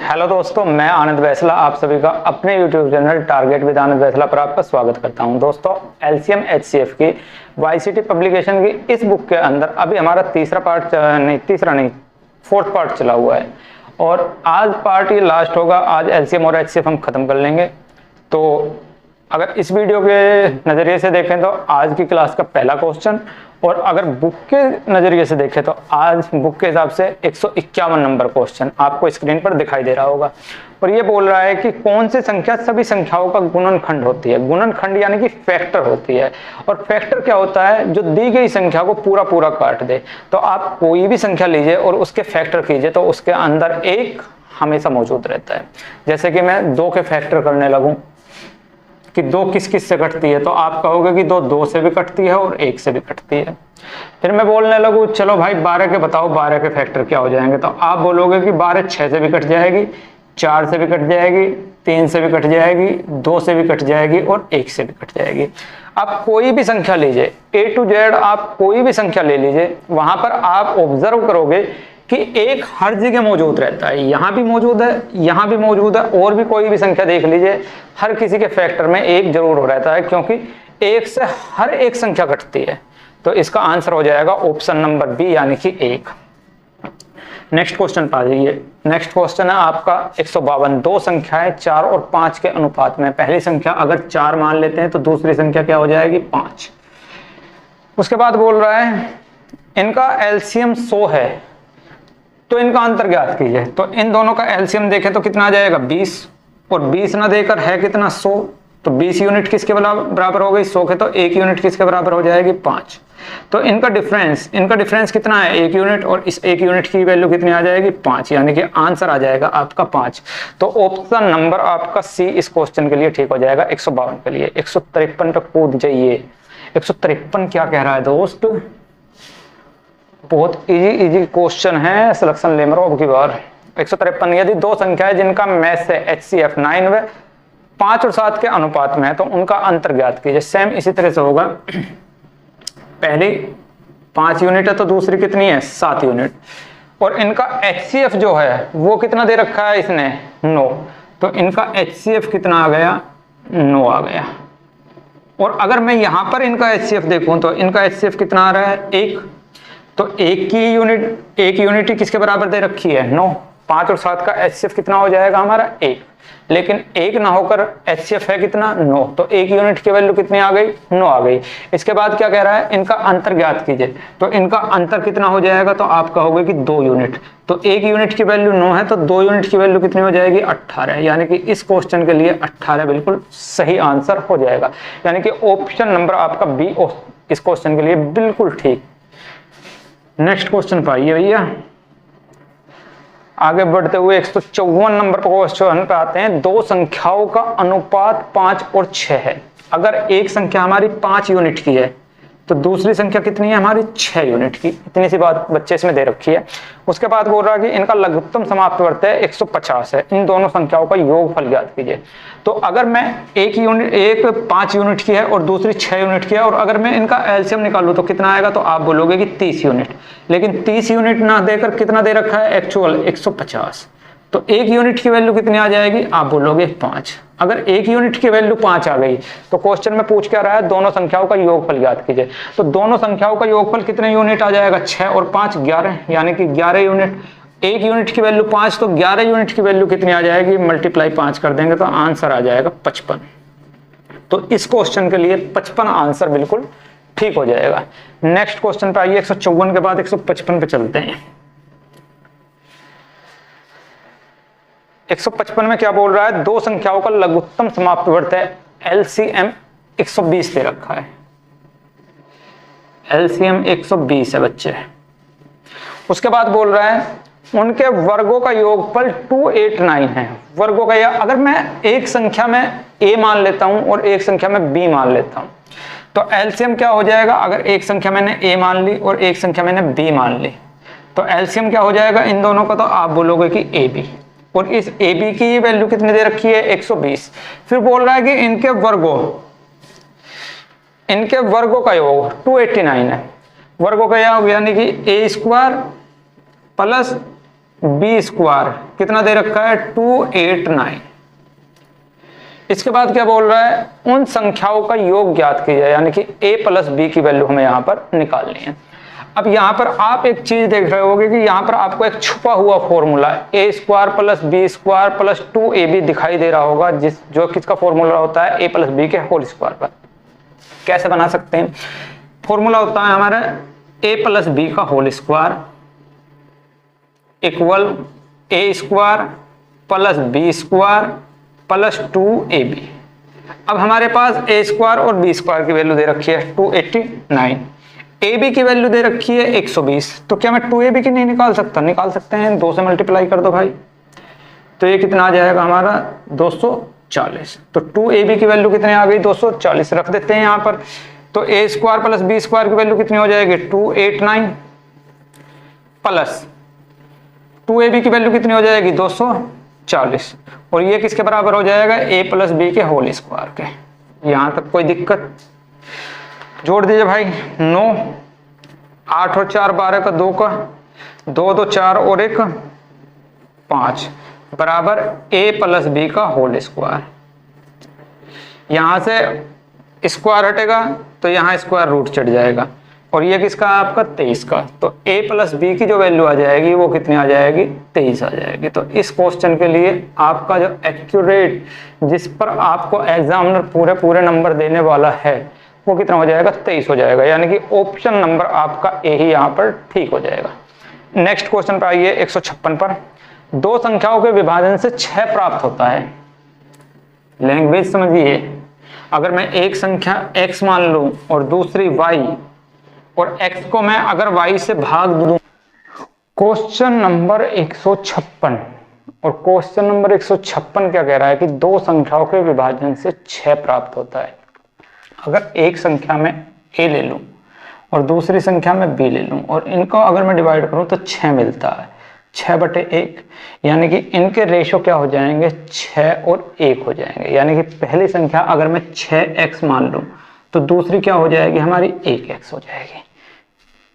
Hello दोस्तों, मैं आनंद वैसला आप सभी का अपने YouTube चैनल टारगेट विद आनंद वैसला पर आपका स्वागत करता हूं। दोस्तों, एलसीएम एचसीएफ की वाईसीटी पब्लिकेशन की इस बुक के अंदर अभी हमारा फोर्थ पार्ट चला हुआ है और आज पार्ट ये लास्ट होगा। आज एलसीएम और एचसीएफ हम खत्म कर लेंगे। तो अगर इस वीडियो के नज़रिए से देखें तो आज की क्लास का पहला क्वेश्चन, और अगर बुक के नज़रिए से देखें तो आज बुक के हिसाब से 151 नंबर क्वेश्चन आपको स्क्रीन पर दिखाई दे रहा होगा। और ये बोल रहा है कि कौन सी संख्या सभी संख्याओं का गुणनखंड होती है। गुणनखंड यानी कि फैक्टर होती है। और फैक्टर क्या होता है? जो दी गई संख्या को पूरा पूरा काट दे। तो आप कोई भी संख्या लीजिए और उसके फैक्टर कीजिए तो उसके अंदर एक हमेशा मौजूद रहता है। जैसे कि मैं 2 के फैक्टर करने लगूँ कि 2 किस किस से कटती है, तो आप कहोगे कि 2 से भी कटती है और 1 से भी कटती है। फिर मैं बोलने लगूँ चलो भाई 12 के बताओ, 12 के फैक्टर क्या हो जाएंगे, तो आप बोलोगे कि 12 6 से भी कट जाएगी, 4 से भी कट जाएगी, 3 से भी कट जाएगी, 2 से भी कट जाएगी और 1 से भी कट जाएगी। आप कोई भी संख्या लीजिए, A to Z आप कोई भी संख्या ले लीजिए, वहां पर आप ऑब्जर्व करोगे कि एक हर जगह मौजूद रहता है। यहाँ भी मौजूद है, यहाँ भी मौजूद है, और भी कोई भी संख्या देख लीजिए, हर किसी के फैक्टर में एक जरूर हो रहता है, क्योंकि 1 से हर एक संख्या कटती है। तो इसका आंसर हो जाएगा ऑप्शन नंबर बी यानी कि 1। नेक्स्ट क्वेश्चन पा जाइए। नेक्स्ट क्वेश्चन है आपका 152। 2 संख्याएं 4 और 5 के अनुपात में। पहली संख्या अगर 4 मान लेते हैं तो दूसरी संख्या क्या हो जाएगी? 5। उसके बाद बोल रहा है इनका एलसीएम 100 है तो इनका अंतर ज्ञात कीजिए। तो इन दोनों का एलसीएम देखें तो कितना आ जाएगा? 20, और 20 ना देकर है कितना? 100। तो 20 यूनिट किसके बराबर हो गई? 100 के। तो 1 यूनिट किसके बराबर हो जाएगी? 5। तो इनका डिफरेंस कितना है? 1 यूनिट, और इस 1 यूनिट की वैल्यू कितनी आ जाएगी? 5, यानी कि आंसर आ जाएगा आपका 5। तो ऑप्शन नंबर आपका सी इस क्वेश्चन के लिए ठीक हो जाएगा 152 के लिए। 153 पे कूद जाइए। 153 क्या कह रहा है दोस्त? बहुत इजी क्वेश्चन है, सिलेक्शन ले मरो अब की बार। 153, यदि 2 संख्याएं जिनका मैथ से HCF 9 व 5 और 7 के अनुपात में है तो उनका अंतर ज्ञात कीजिए। सेम इसी तरह से होगा। पहली 5 यूनिट है तो दूसरी कितनी है? 7 यूनिट। और इनका HCF जो है वो कितना दे रखा है इसने? 9। तो इनका HCF कितना आ गया? 9 आ गया। और अगर मैं यहां पर इनका HCF देखूं तो इनका HCF कितना आ रहा है? 1। तो 1 यूनिट किसके बराबर दे रखी है? 9। 5 और 7 का HCF कितना हो जाएगा हमारा? 1। लेकिन 1 ना होकर HCF है कितना? 9। तो 1 यूनिट की वैल्यू कितनी आ गई? 9 आ गई। इसके बाद क्या कह रहा है? इनका अंतर ज्ञात कीजिए। तो इनका अंतर कितना हो जाएगा? तो आप कहोगे कि 2 यूनिट। तो 1 यूनिट की वैल्यू 9 है तो 2 यूनिट की वैल्यू कितनी हो जाएगी? 18। यानी कि इस क्वेश्चन के लिए 18 बिल्कुल सही आंसर हो जाएगा। यानी कि ऑप्शन नंबर आपका बी इस क्वेश्चन के लिए बिल्कुल ठीक। नेक्स्ट क्वेश्चन पाइए भैया। आगे बढ़ते हुए 154 नंबर क्वेश्चन पे आते हैं। 2 संख्याओं का अनुपात 5 और 6 है। अगर एक संख्या हमारी 5 यूनिट की है तो दूसरी संख्या कितनी है हमारी? 6 यूनिट की। इतनी सी बात बच्चे इसमें दे रखी है। उसके बाद बोल रहा है कि इनका लघुत्तम समाप्तवर्त है 150 है। इन दोनों संख्याओं का योगफल ज्ञात कीजिए। तो अगर मैं एक 5 यूनिट की है और दूसरी 6 यूनिट की है, और अगर मैं इनका एलसीएम निकालूं तो कितना आएगा? तो आप बोलोगे कि 30 यूनिट। लेकिन 30 यूनिट ना देकर कितना दे रखा है एक्चुअल? 150। तो 1 यूनिट की वैल्यू कितनी आ जाएगी? आप बोलोगे 5। अगर 1 यूनिट की वैल्यू 5 आ गई तो क्वेश्चन में पूछ क्या रहा है? दोनों संख्याओं का योगफल ज्ञात कीजिए। तो दोनों संख्याओं का योगफल कितने यूनिट आ जाएगा? 6 और 5 11, यानी कि 11 यूनिट। 1 यूनिट की वैल्यू 5, तो 11 यूनिट की वैल्यू कितनी आ जाएगी? मल्टीप्लाई 5 कर देंगे तो आंसर आ जाएगा 55। तो इस क्वेश्चन के लिए 55 आंसर बिल्कुल ठीक हो जाएगा। नेक्स्ट क्वेश्चन पे आइए। 154 के बाद 155 पे चलते हैं। 155 में क्या बोल रहा है? 2 संख्याओं का लघुत्तम समाप्तवर्त है LCM 120 दे रखा है। LCM 120 है बच्चे। उसके बाद बोल रहा है उनके वर्गों का योगफल 289 है। वर्गों का, या अगर मैं एक संख्या में A मान लेता हूं और एक संख्या में B मान लेता हूं तो LCM क्या हो जाएगा? अगर एक संख्या मैंने A मान ली और एक संख्या मैंने B मान ली तो LCM क्या हो जाएगा इन दोनों का? तो आप बोलोगे कि AB। और इस AB की वैल्यू कितनी दे रखी है? 120। फिर बोल रहा है कि इनके वर्गों का योग 289 है। वर्गों का योग यानी कि A² प्लस बी स्क्वायर कितना दे रखा है 289। इसके बाद क्या बोल रहा है, उन संख्याओं का योग ज्ञात कीजिए, यानी कि a प्लस बी की वैल्यू हमें यहाँ पर निकालनी है। अब यहाँ पर आप एक चीज देख रहे होगे कि यहाँ पर आपको एक छुपा हुआ formula a square plus B square plus 2ab दिखाई दे रहा होगा, जो किसका फॉर्मूला होता है a प्लस बी के होल स्क्वायर पर। कैसे बना सकते हैं, फॉर्मूला होता है हमारा a प्लस बी का whole square equal a square plus B square plus 2ab। अब हमारे पास a स्क्वायर और b स्क्वायर की वैल्यू दे रखी है 289, ab की वैल्यू दे रखी है 120। तो क्या मैं 2ab की नहीं निकाल सकता? निकाल सकते हैं, 2 से मल्टीप्लाई कर दो भाई। तो ये कितना आ जाएगा हमारा 240। तो 2ab की वैल्यू कितनी आ गई 240 रख देते हैं यहाँ पर। तो a square plus B square की वैल्यू कितनी हो जाएगी 289 प्लस 2ab की वैल्यू कितनी हो जाएगी 240, और ये किसके बराबर हो जाएगा a प्लस बी के होल स्क्वायर के। यहां तक कोई दिक्कत? जोड़ दीजिए भाई, 9 8 और 4 12 का 2 का 2 2 4 और 1 5 बराबर a प्लस बी का होल स्क्वायर। यहां से स्क्वायर हटेगा तो यहां स्क्वायर रूट चढ़ जाएगा, और ये किसका आपका 23 का। तो a प्लस बी की जो वैल्यू आ जाएगी वो कितनी आ जाएगी 23 आ जाएगी। तो इस क्वेश्चन के लिए आपका जो एक्यूरेट, जिस पर आपको एग्जामिनर पूरे पूरे नंबर देने वाला है, वो कितना हो जाएगा 23 हो जाएगा, यानी कि ऑप्शन नंबर आपका ए ही यहाँ पर ठीक हो जाएगा। नेक्स्ट क्वेश्चन पर आइए 156 पर। दो संख्याओं के विभाजन से 6 प्राप्त होता है। लैंग्वेज समझिए, अगर मैं एक संख्या x मान लूं और दूसरी y, और x को मैं अगर y से भाग दूं। क्वेश्चन नंबर 156, और क्वेश्चन नंबर 156 क्या कह रहा है कि दो संख्याओं के विभाजन से 6 प्राप्त होता है। अगर एक संख्या में a ले लूं और दूसरी संख्या में b ले लूं, और इनको अगर मैं डिवाइड करूं तो 6 मिलता है, 6/1, यानी कि इनके रेशो क्या हो जाएंगे 6 और 1 हो जाएंगे। यानी कि पहली संख्या अगर मैं 6x मान लूं तो दूसरी क्या हो जाएगी हमारी 1x हो जाएगी।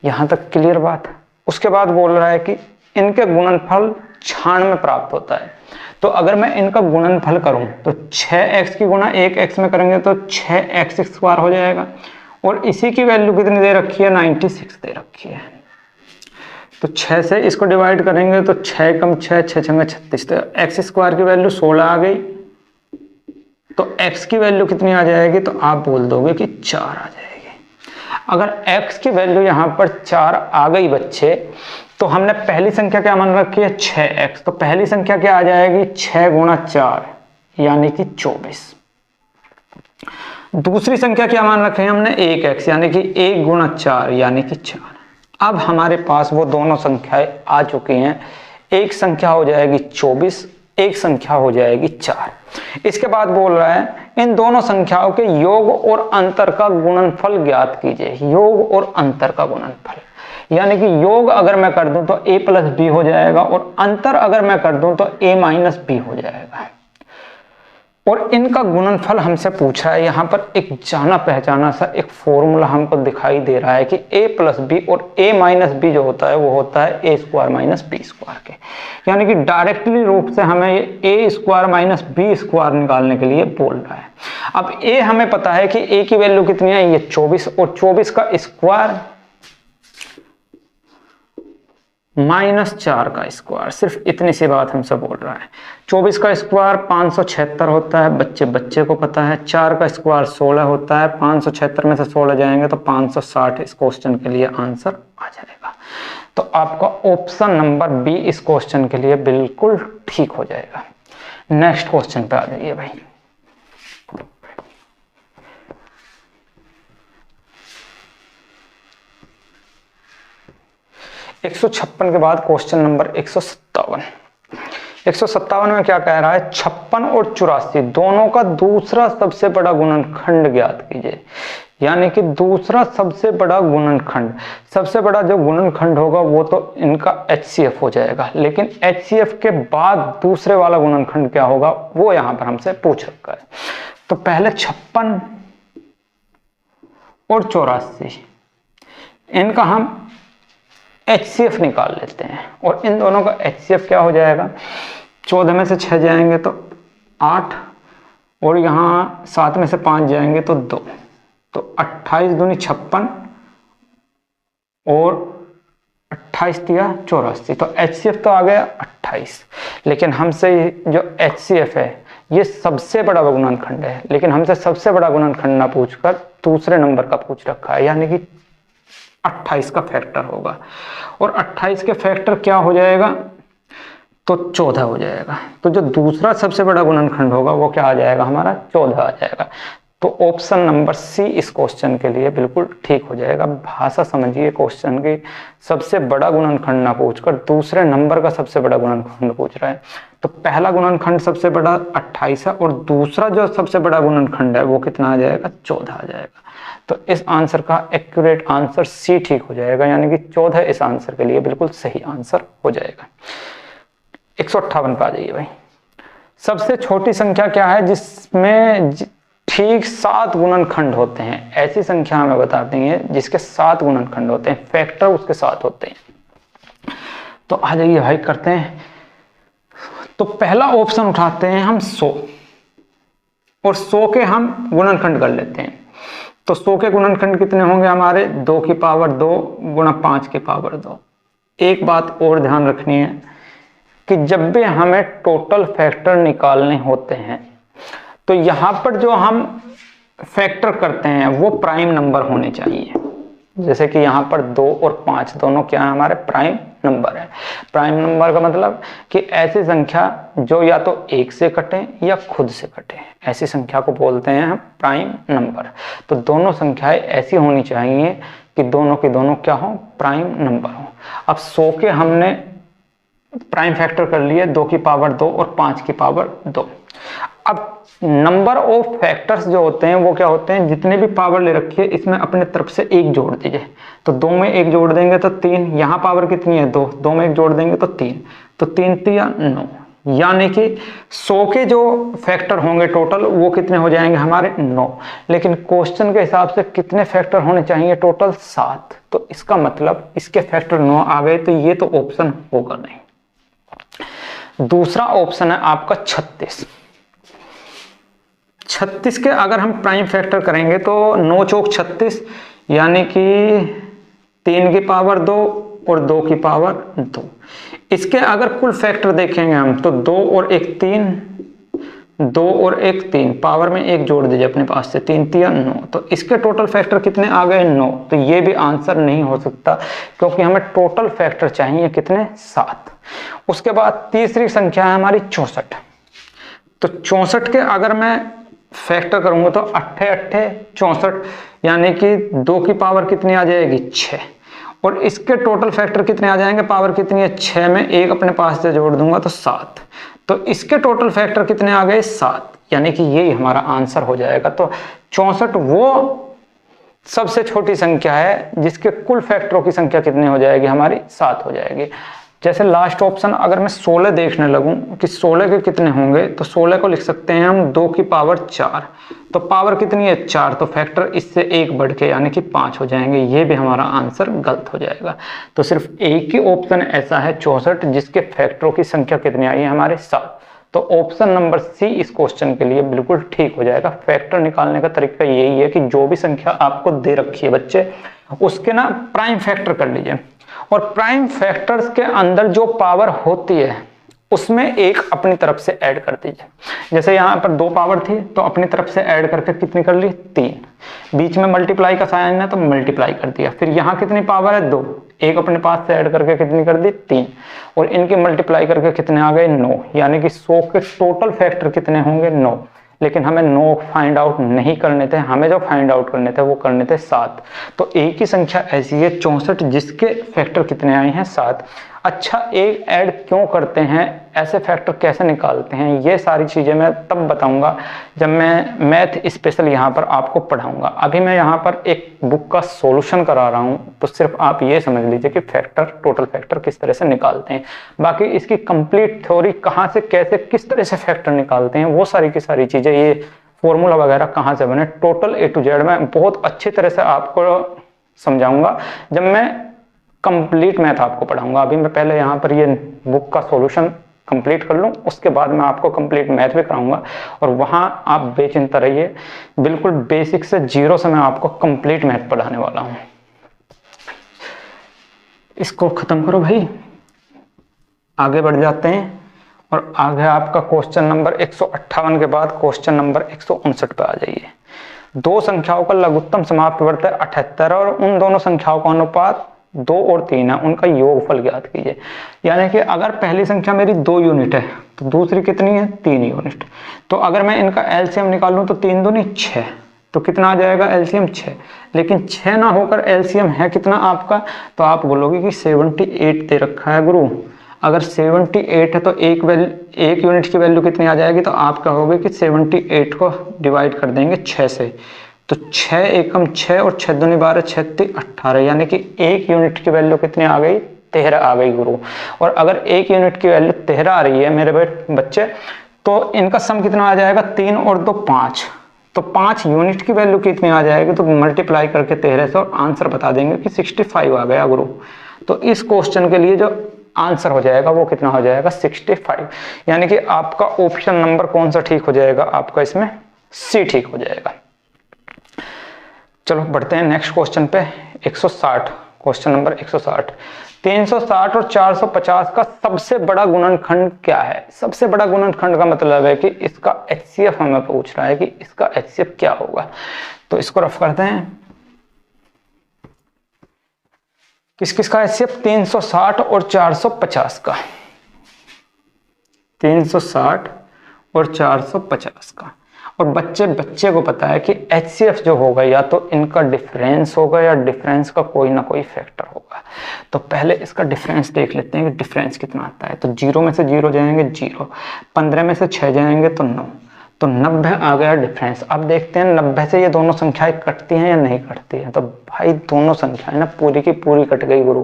यहां तक क्लियर बात? उसके बाद बोल रहा है कि इनके गुणनफल क्षण में प्राप्त होता है। तो अगर मैं इनका गुणनफल करूं तो 6x की गुणा 1x में करेंगे तो 6x स्क्वायर हो जाएगा, और इसी की वैल्यू कितनी दे रखी है 96 दे रखी है। तो 6 से इसको डिवाइड करेंगे तो 6 कम 6 6 6 36, तो x स्क्वायर की वैल्यू 16 आ गई। तो x की वैल्यू कितनी आ जाएगी, तो आप बोल दोगे कि 4 आ जाएगी। अगर x की वैल्यू यहाँ पर 4 आ गई बच्चे, तो हमने पहली संख्या क्या मान रखी है 6x, तो पहली संख्या क्या आ जाएगी 6 गुणा 4 यानी कि 24। दूसरी संख्या क्या मान रखे हैं हमने 1x, यानी कि 1 गुणा 4 यानी कि 4। अब हमारे पास वो दोनों संख्याएं आ चुकी हैं, एक संख्या हो जाएगी 24, एक संख्या हो जाएगी 4। इसके बाद बोल रहा है इन दोनों संख्याओं के योग और अंतर का गुणनफल ज्ञात कीजिए। योग और अंतर का गुणनफल, यानी कि योग अगर मैं कर दूं तो a प्लस बी हो जाएगा, और अंतर अगर मैं कर दूं तो a माइनस बी हो जाएगा। और इनका गुणनफल हमसे पूछा है। यहाँ पर एक जाना पहचाना सा एक फॉर्मूला हमको दिखाई दे रहा है कि a प्लस बी और a माइनस बी जो होता है वो होता है a square minus B square के, यानी कि डायरेक्टली रूप से हमें a square minus B square निकालने के लिए बोल रहा है। अब a हमें पता है कि a की वैल्यू कितनी है, ये 24, और 24 का स्क्वायर माइनस 4 का स्क्वायर, सिर्फ इतनी सी बात हमसे बोल रहा है। 24 का स्क्वायर 576 होता है, बच्चे को पता है। 4 का स्क्वायर 16 होता है, 576 में से 16 जाएंगे तो 560 इस क्वेश्चन के लिए आंसर आ जाएगा। तो आपका ऑप्शन नंबर बी इस क्वेश्चन के लिए बिल्कुल ठीक हो जाएगा। नेक्स्ट क्वेश्चन पे आ जाइए भाई। एक 156 के बाद क्वेश्चन नंबर 157। 157 में क्या कह रहा है, 56 और 84 दोनों का दूसरा सबसे बड़ा गुणनखंड ज्ञात कीजिए। यानी कि दूसरा सबसे बड़ा गुणनखंड, सबसे बड़ा जो गुणनखंड होगा वो तो इनका HCF हो जाएगा, लेकिन HCF के बाद दूसरे वाला गुणनखंड क्या होगा वो यहां पर हमसे पूछ रखा है। तो पहले 56 और 84 इनका हम HCF निकाल लेते हैं। और इन दोनों का HCF क्या हो जाएगा, 14 में से 6 जाएंगे तो 8, और यहाँ 7 में से 5 जाएंगे तो 2, तो 28 दूनी 56 और 28 दिया 84, तो HCF तो आ गया 28। लेकिन हमसे जो HCF है ये सबसे बड़ा गुणनखंड है, लेकिन हमसे सबसे बड़ा गुणनखंड ना पूछकर दूसरे नंबर का पूछ रखा है, यानी कि 28 का फैक्टर होगा। और 28 के फैक्टर क्या हो जाएगा, तो 14 हो जाएगा। तो जो दूसरा सबसे बड़ा गुणनखंड होगा वो क्या आ जाएगा, हमारा 14 आ जाएगा। तो ऑप्शन नंबर सी इस क्वेश्चन के लिए बिल्कुल ठीक हो जाएगा। भाषा समझिए क्वेश्चन की, सबसे बड़ा गुणनखंड ना पूछकर दूसरे नंबर का सबसे बड़ा गुणनखंड पूछ रहा है। तो पहला गुणनखंड सबसे बड़ा 28 है, और दूसरा जो सबसे बड़ा गुणनखंड है वो कितना आ जाएगा, 14 आ जाएगा। तो इस आंसर का एक्यूरेट आंसर सी ठीक हो जाएगा, यानी कि 14 इस आंसर के लिए बिल्कुल सही आंसर हो जाएगा। 158 पे आ जाइए भाई। सबसे छोटी संख्या क्या है जिसमें ठीक 7 गुणनखंड होते हैं? ऐसी संख्या हमें बता देंगे जिसके 7 गुणनखंड होते हैं, फैक्टर उसके 7 होते हैं। तो आ जाइए भाई करते हैं। तो पहला ऑप्शन उठाते हैं हम 100, और 100 के हम गुणनखंड कर लेते हैं। तो 100 के गुणनखंड कितने होंगे हमारे, 2 की पावर 2 गुणा 5 की पावर 2। एक बात और ध्यान रखनी है कि जब भी हमें टोटल फैक्टर निकालने होते हैं तो यहाँ पर जो हम फैक्टर करते हैं वो प्राइम नंबर होने चाहिए। जैसे कि यहाँ पर 2 और 5 दोनों क्या है, हमारे प्राइम नंबर है। प्राइम नंबर का मतलब कि ऐसी संख्या जो या तो 1 से कटे या खुद से कटे, ऐसी संख्या को बोलते हैं हम प्राइम नंबर। तो दोनों संख्याएं ऐसी होनी चाहिए कि दोनों के दोनों क्या हो, प्राइम नंबर हो। अब 100 के हमने प्राइम फैक्टर कर लिए, 2 की पावर 2 और 5 की पावर 2। अब नंबर ऑफ फैक्टर्स जो होते हैं वो क्या होते हैं, जितने भी पावर ले रखिए इसमें अपने तरफ से 1 जोड़ दीजिए। तो 2 में 1 जोड़ देंगे तो 3, यहाँ पावर कितनी है 2, 2 में 1 जोड़ देंगे तो 3, तो 3 तिया 9, यानी कि 100 के जो फैक्टर होंगे टोटल वो कितने हो जाएंगे हमारे 9। लेकिन क्वेश्चन के हिसाब से कितने फैक्टर होने चाहिए टोटल, 7। तो इसका मतलब इसके फैक्टर 9 आ गए, तो ये तो ऑप्शन होगा नहीं। दूसरा ऑप्शन है आपका 36। 36 के अगर हम प्राइम फैक्टर करेंगे तो 9 चौक 36, यानी कि 3 की पावर 2 और 2 की पावर 2। इसके अगर कुल फैक्टर देखेंगे हम तो 2 और 1 3, 2 और 1 3, पावर में 1 जोड़ दीजिए अपने पास से, 3 तिया 9। तो इसके टोटल फैक्टर कितने आ गए 9। तो ये भी आंसर नहीं हो सकता क्योंकि हमें टोटल फैक्टर चाहिए कितने, 7। उसके बाद तीसरी संख्या है हमारी 64। तो 64 के अगर मैं फैक्टर करूंगा तो 8 8 64, यानी कि 2 की पावर कितनी आ जाएगी 6, और इसके टोटल फैक्टर कितने आ जाएंगे, पावर कितनी है 6 में 1 अपने पास से जोड़ दूंगा तो 7। तो इसके टोटल फैक्टर कितने आ गए 7, यानी कि यही हमारा आंसर हो जाएगा। तो 64 वो सबसे छोटी संख्या है जिसके कुल फैक्टरों की संख्या कितनी हो जाएगी हमारी, 7 हो जाएगी। जैसे लास्ट ऑप्शन अगर मैं 16 देखने लगूं कि 16 के कितने होंगे, तो 16 को लिख सकते हैं हम 2 की पावर 4। तो पावर कितनी है 4, तो फैक्टर इससे 1 बढ़ के यानी कि 5 हो जाएंगे। ये भी हमारा आंसर गलत हो जाएगा। तो सिर्फ एक ही ऑप्शन ऐसा है 64 जिसके फैक्टरों की संख्या कितनी आई है हमारे 7। तो ऑप्शन नंबर सी इस क्वेश्चन के लिए बिल्कुल ठीक हो जाएगा। फैक्टर निकालने का तरीका यही है कि जो भी संख्या आपको दे रखी है बच्चे, उसके ना प्राइम फैक्टर कर लीजिए, और प्राइम फैक्टर्स के अंदर जो पावर होती है उसमें 1 अपनी तरफ से ऐड कर दीजिए। जैसे यहाँ पर 2 पावर थी तो अपनी तरफ से ऐड करके कितनी कर ली 3, बीच में मल्टीप्लाई का साइन है तो मल्टीप्लाई कर दिया। फिर यहाँ कितनी पावर है 2, 1 अपने पास से ऐड करके कितनी कर दी 3, और इनकी मल्टीप्लाई करके कितने आ गए 9, यानी कि 100 के टोटल फैक्टर कितने होंगे 9। लेकिन हमें 9 फाइंड आउट नहीं करने थे, हमें जो फाइंड आउट करने थे वो करने थे 7। तो एक ही संख्या ऐसी है 64 जिसके फैक्टर कितने आए हैं 7। अच्छा, एक ऐड क्यों करते हैं, ऐसे फैक्टर कैसे निकालते हैं, ये सारी चीजें मैं तब बताऊंगा जब मैं मैथ स्पेशल यहाँ पर आपको पढ़ाऊंगा। अभी मैं यहाँ पर एक बुक का सॉल्यूशन करा रहा हूँ, तो सिर्फ आप ये समझ लीजिए कि फैक्टर, टोटल फैक्टर किस तरह से निकालते हैं। बाकी इसकी कंप्लीट थ्योरी कहाँ से कैसे किस तरह से फैक्टर निकालते हैं वो सारी की सारी चीजें, ये फॉर्मूला वगैरह कहाँ से बने, टोटल A to Z में बहुत अच्छी तरह से आपको समझाऊंगा जब मैं कंप्लीट मैथ आपको पढ़ाऊंगा। अभी मैं पहले यहाँ पर ये बुक का सॉल्यूशन कंप्लीट कर लूँ, उसके बाद मैं आपको कंप्लीट मैथ भी कराऊंगा और वहाँ आप बेचिंता रहिए। बिल्कुल बेसिक से जीरो से मैं आपको कंप्लीट मैथ पढ़ाने वाला हूँ। इसको खत्म करो भाई, आगे बढ़ जाते हैं और आगे आपका क्वेश्चन नंबर 158 के बाद क्वेश्चन नंबर 159 पे आ जाइए। दो संख्याओं का लघुत्तम समाप्त वर्त है 78 और उन दोनों संख्याओं का अनुपात 2 और 3 है, उनका योगफल ज्ञात कीजिए। यानी कि अगर पहली संख्या मेरी 2 यूनिट है तो दूसरी कितनी है 3 यूनिट। तो अगर मैं इनका एलसीएम निकालूं तो 3 दूनी 6, तो कितना आ जाएगा एलसीएम 6। लेकिन 6 ना होकर एलसीएम है कितना आपका, तो आप बोलोगे कि 78 दे रखा है गुरु। अगर 78 है तो एक यूनिट की वैल्यू कितनी आ जाएगी, तो आप कहोगे कि 78 को डिवाइड कर देंगे 6 से, तो 6 एकम 6 और 6 दूनी 12, 6 3 18, यानी कि एक यूनिट की वैल्यू कितनी आ गई 13 आ गई गुरु। और अगर एक यूनिट की वैल्यू 13 आ रही है मेरे बच्चे, तो इनका सम कितना आ जाएगा 3 और 2 5, तो 5 यूनिट की वैल्यू कितनी आ जाएगी, तो मल्टीप्लाई करके 13 से और आंसर बता देंगे कि 65 आ गया गुरु। तो इस क्वेश्चन के लिए जो आंसर हो जाएगा वो कितना हो जाएगा 65, यानी कि आपका ऑप्शन नंबर कौन सा ठीक हो जाएगा, आपका इसमें सी ठीक हो जाएगा। चलो बढ़ते हैं नेक्स्ट क्वेश्चन पे। 160 क्वेश्चन नंबर 160, 360 और 450 का सबसे बड़ा गुणनखंड क्या है। सबसे बड़ा गुणनखंड का मतलब है कि इसका एचसीएफ हमें पूछ रहा है कि इसका एचसीएफ क्या होगा। तो इसको रफ करते हैं, किस किस का एचसीएफ 360 और 450 का, 360 और 450 का। और बच्चे को पता है कि एचसीएफ जो होगा या तो इनका डिफरेंस होगा या डिफरेंस का कोई ना कोई फैक्टर होगा। तो पहले इसका डिफरेंस देख लेते हैं कि डिफरेंस कितना आता है। तो 0 में से 0 जाएंगे 0, 15 में से 6 जाएंगे तो 9, तो 90 आ गया डिफरेंस। अब देखते हैं 90 से ये दोनों संख्याएं कटती हैं या नहीं कटती हैं। तो भाई दोनों संख्याएं ना पूरी की पूरी कट गई गुरु।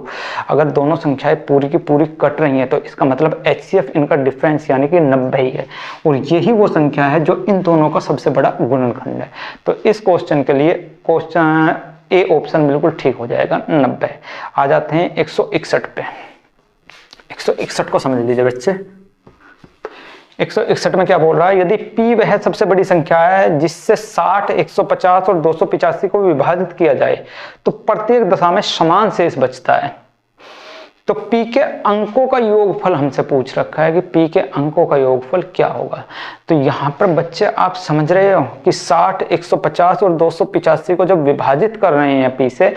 अगर दोनों संख्याएं पूरी की पूरी कट रही हैं तो इसका मतलब एचसीएफ इनका डिफरेंस यानी कि 90 ही है, और यही वो संख्या है जो इन दोनों का सबसे बड़ा गुणनखंड है। तो इस क्वेश्चन के लिए क्वेश्चन ए ऑप्शन बिल्कुल ठीक हो जाएगा 90। आ जाते हैं 161 पे। 161 को समझ लीजिए बच्चे। 161 में क्या बोल रहा है, यदि P वह सबसे बड़ी संख्या है जिससे 60, 150 और 285 को विभाजित किया जाए तो प्रत्येक दशा में समान शेष बचता है। तो P के अंकों का योगफल हमसे पूछ रखा है कि P के अंकों का योगफल क्या होगा। तो यहाँ पर बच्चे आप समझ रहे हो कि 60, 150 और 285 को जब विभाजित कर रहे हैं P से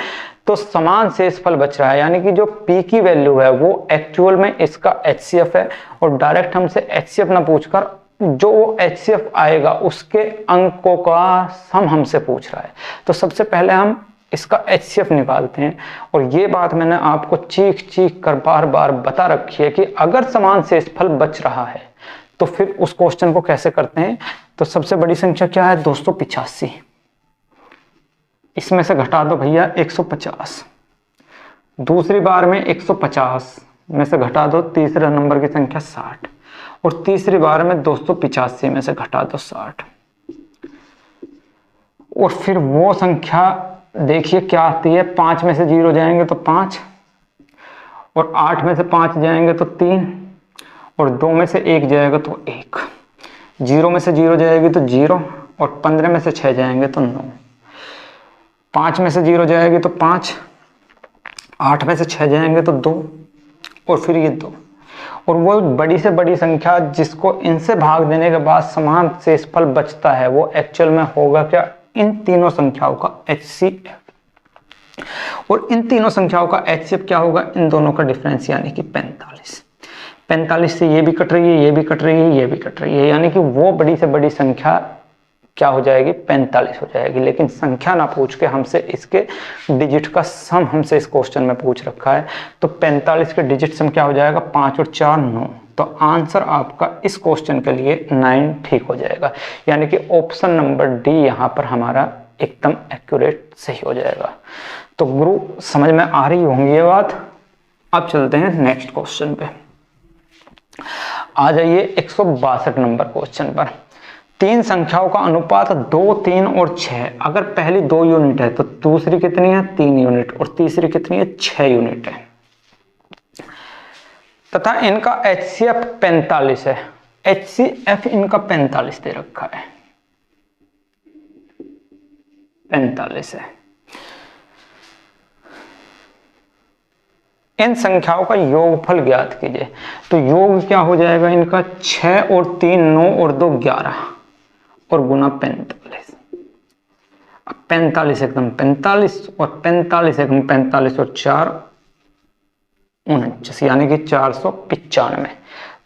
तो समान शेषफल बच रहा है, यानी कि जो P की वैल्यू है वो एक्चुअल में इसका HCF है। और डायरेक्ट हमसे HCF ना पूछकर जो HCF आएगा उसके अंकों का सम हमसे पूछ रहा है। तो सबसे पहले हम इसका HCF निकालते हैं। और ये बात मैंने आपको चीख कर बार बार बता रखी है कि अगर समान शेषफल बच रहा है तो फिर उस क्वेश्चन को कैसे करते हैं। तो सबसे बड़ी संख्या क्या है 285, इसमें से घटा दो भैया 150, दूसरी बार में 150 में से घटा दो तीसरे नंबर की संख्या 60, और तीसरी बार में 285 में से घटा दो 60। और फिर वो संख्या देखिए क्या आती है, 5 में से 0 जाएंगे तो 5, और 8 में से 5 जाएंगे तो 3, और 2 में से 1 जाएगा तो 1, 0 में से 0 जाएगी तो 0, और 15 में से 6 जाएंगे तो 9, 5 में से 0 जाएगी तो 5, 8 में से 6 जाएंगे तो 2, और फिर ये 2। और वो बड़ी से बड़ी संख्या जिसको इनसे भाग देने के बाद समान शेषफल बचता है वो एक्चुअल में होगा क्या, इन तीनों संख्याओं का HCF। और इन तीनों संख्याओं का HCF क्या होगा, इन दोनों का डिफरेंस यानी कि 45। 45 से ये भी कट रही है, ये भी कट रही है, ये भी कट रही है, यानी कि वो बड़ी से बड़ी संख्या क्या हो जाएगी 45 हो जाएगी। लेकिन संख्या ना पूछ के हमसे इसके डिजिट का सम हमसे इस क्वेश्चन में पूछ रखा है। तो 45 के डिजिट सम क्या हो जाएगा, 5 और 4 9। तो आंसर आपका इस क्वेश्चन के लिए 9 ठीक हो जाएगा, यानी कि ऑप्शन नंबर डी यहाँ पर हमारा एकदम एक्यूरेट सही हो जाएगा। तो गुरु समझ में आ रही होंगी ये बात। अब चलते हैं नेक्स्ट क्वेश्चन पे। आ जाइए 162 नंबर क्वेश्चन पर। 3 संख्याओं का अनुपात 2, 3 और 6। अगर पहली 2 यूनिट है तो दूसरी कितनी है 3 यूनिट, और तीसरी कितनी है 6 यूनिट है। तथा इनका HCF 45 है। HCF इनका 45 दे रखा है, 45 है। इन संख्याओं का योगफल ज्ञात कीजिए। तो योग क्या हो जाएगा इनका, 6 और 3 9 और 2 11 और गुना 45। अब 45 एकदम 45 और 45 एकदम 45 और 4 49, यानी कि 495।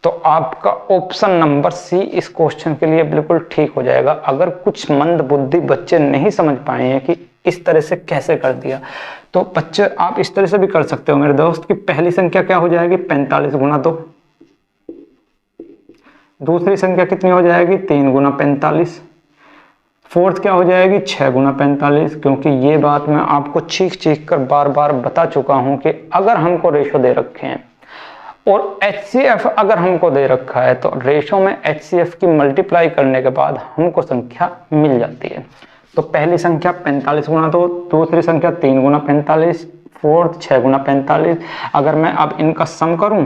तो आपका ऑप्शन नंबर सी इस क्वेश्चन के लिए बिल्कुल ठीक हो जाएगा। अगर कुछ मंद बुद्धि बच्चे नहीं समझ पाए हैं कि इस तरह से कैसे कर दिया, तो बच्चे आप इस तरह से भी कर सकते हो मेरे दोस्त कि पहली संख्या क्या हो जाएगी 45 गुना 2, दूसरी संख्या कितनी हो जाएगी 3 गुना 45, फोर्थ क्या हो जाएगी 6 गुना 45। क्योंकि ये बात मैं आपको चीख कर बार बार बता चुका हूं कि अगर हमको रेशो दे रखे हैं और HCF अगर हमको दे रखा है तो रेशो में HCF की मल्टीप्लाई करने के बाद हमको संख्या मिल जाती है। तो पहली संख्या 45 गुना 2, दूसरी संख्या 3 गुना 45, फोर्थ 6 गुना 45। अगर मैं अब इनका सम करूं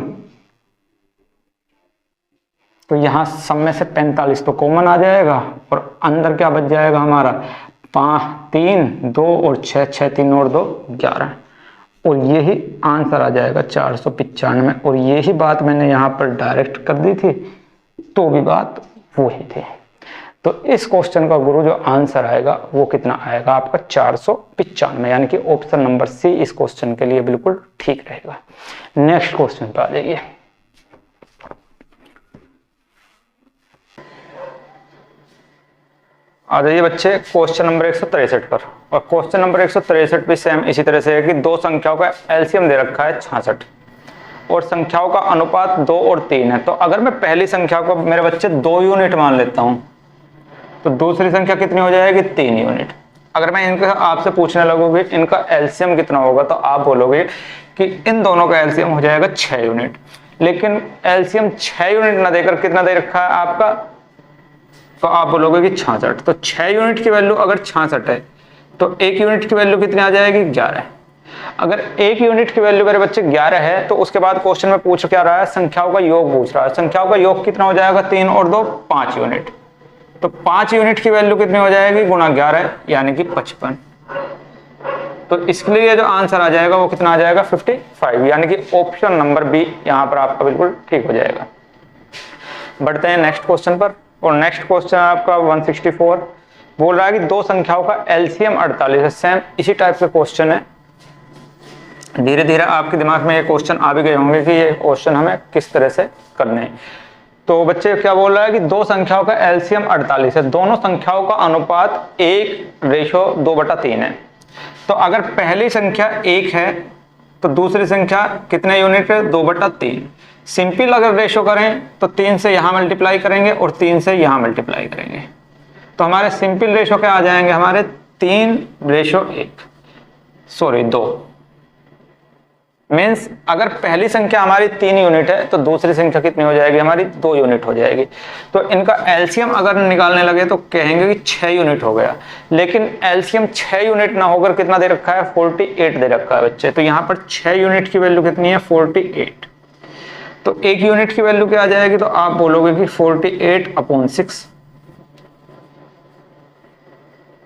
तो यहां सम में से 45 तो कॉमन आ जाएगा और अंदर क्या बच जाएगा हमारा 5 3 2 और 6 6 3 और 2 11 और यही आंसर आ जाएगा 495। और यही बात मैंने यहाँ पर डायरेक्ट कर दी थी तो भी बात वही थी। तो इस क्वेश्चन का गुरु जो आंसर आएगा वो कितना आएगा आपका 495, यानी कि ऑप्शन नंबर सी इस क्वेश्चन के लिए बिल्कुल ठीक रहेगा। नेक्स्ट क्वेश्चन पे आ जाइए। आ जाइए बच्चे क्वेश्चन नंबर 163 पर। और क्वेश्चन नंबर 163 भी सेम इसी तरह से है कि दो संख्याओं का एलसीएम दे रखा है 66 और संख्याओं का अनुपात 2 और 3 है। तो अगर मैं पहली संख्या को मेरे बच्चे 2 यूनिट मान लेता हूं तो दूसरी संख्या कितनी हो जाएगी 3 यूनिट। अगर मैं इनका आपसे पूछने लगूंगी इनका एलसीएम कितना होगा तो आप बोलोगे कि इन दोनों का एलसीएम हो जाएगा 6 यूनिट। लेकिन एलसीएम 6 यूनिट ना देकर कितना दे रखा है आपका, तो आप बोलोगे कि 66। तो 6 यूनिट की वैल्यू अगर 66 है तो 1 यूनिट की वैल्यू कितनी आ जाएगी 11। अगर 1 यूनिट की वैल्यू मेरे बच्चे 11 है तो उसके बाद क्वेश्चन में पूछ क्या रहा है, संख्याओं का योग पूछ रहा है। संख्याओं का योग कितना हो जाएगा 3 और 2 5 यूनिट। तो 5 यूनिट की वैल्यू कितनी हो जाएगी गुना 11 यानी कि 55। तो इसके लिए जो आंसर आ जाएगा वो कितना आ जाएगा 55, यानी कि ऑप्शन नंबर बी यहाँ पर आपका बिल्कुल ठीक हो जाएगा। बढ़ते हैं नेक्स्ट क्वेश्चन पर। और नेक्स्ट क्वेश्चन आपका 164 बोल रहा है कि दो संख्याओं का एलसीएम 48 है। सेम इसी टाइप के क्वेश्चन है। धीरे धीरे आपके दिमाग में ये क्वेश्चन आ भी गए होंगे कि ये क्वेश्चन हमें किस तरह से करने हैं। तो बच्चे क्या बोल रहा है कि दो संख्याओं का एलसीएम 48 है, दोनों संख्याओं का अनुपात 1:2/3 है। तो अगर पहली संख्या 1 है तो दूसरी संख्या कितने यूनिट है 2/3। सिंपल अगर रेशो करें तो 3 से यहां मल्टीप्लाई करेंगे और 3 से यहां मल्टीप्लाई करेंगे तो हमारे सिंपल रेशो क्या आ जाएंगे हमारे 2 मीन्स अगर पहली संख्या हमारी 3 यूनिट है तो दूसरी संख्या कितनी हो जाएगी हमारी 2 यूनिट हो जाएगी। तो इनका एलसीएम अगर निकालने लगे तो कहेंगे कि 6 यूनिट हो गया, लेकिन एलसीएम 6 यूनिट ना होकर कितना दे रखा है 48 दे रखा है बच्चे। तो यहाँ पर 6 यूनिट की वैल्यू कितनी है 48। तो 1 यूनिट की वैल्यू क्या आ जाएगी, तो आप बोलोगे कि 48/6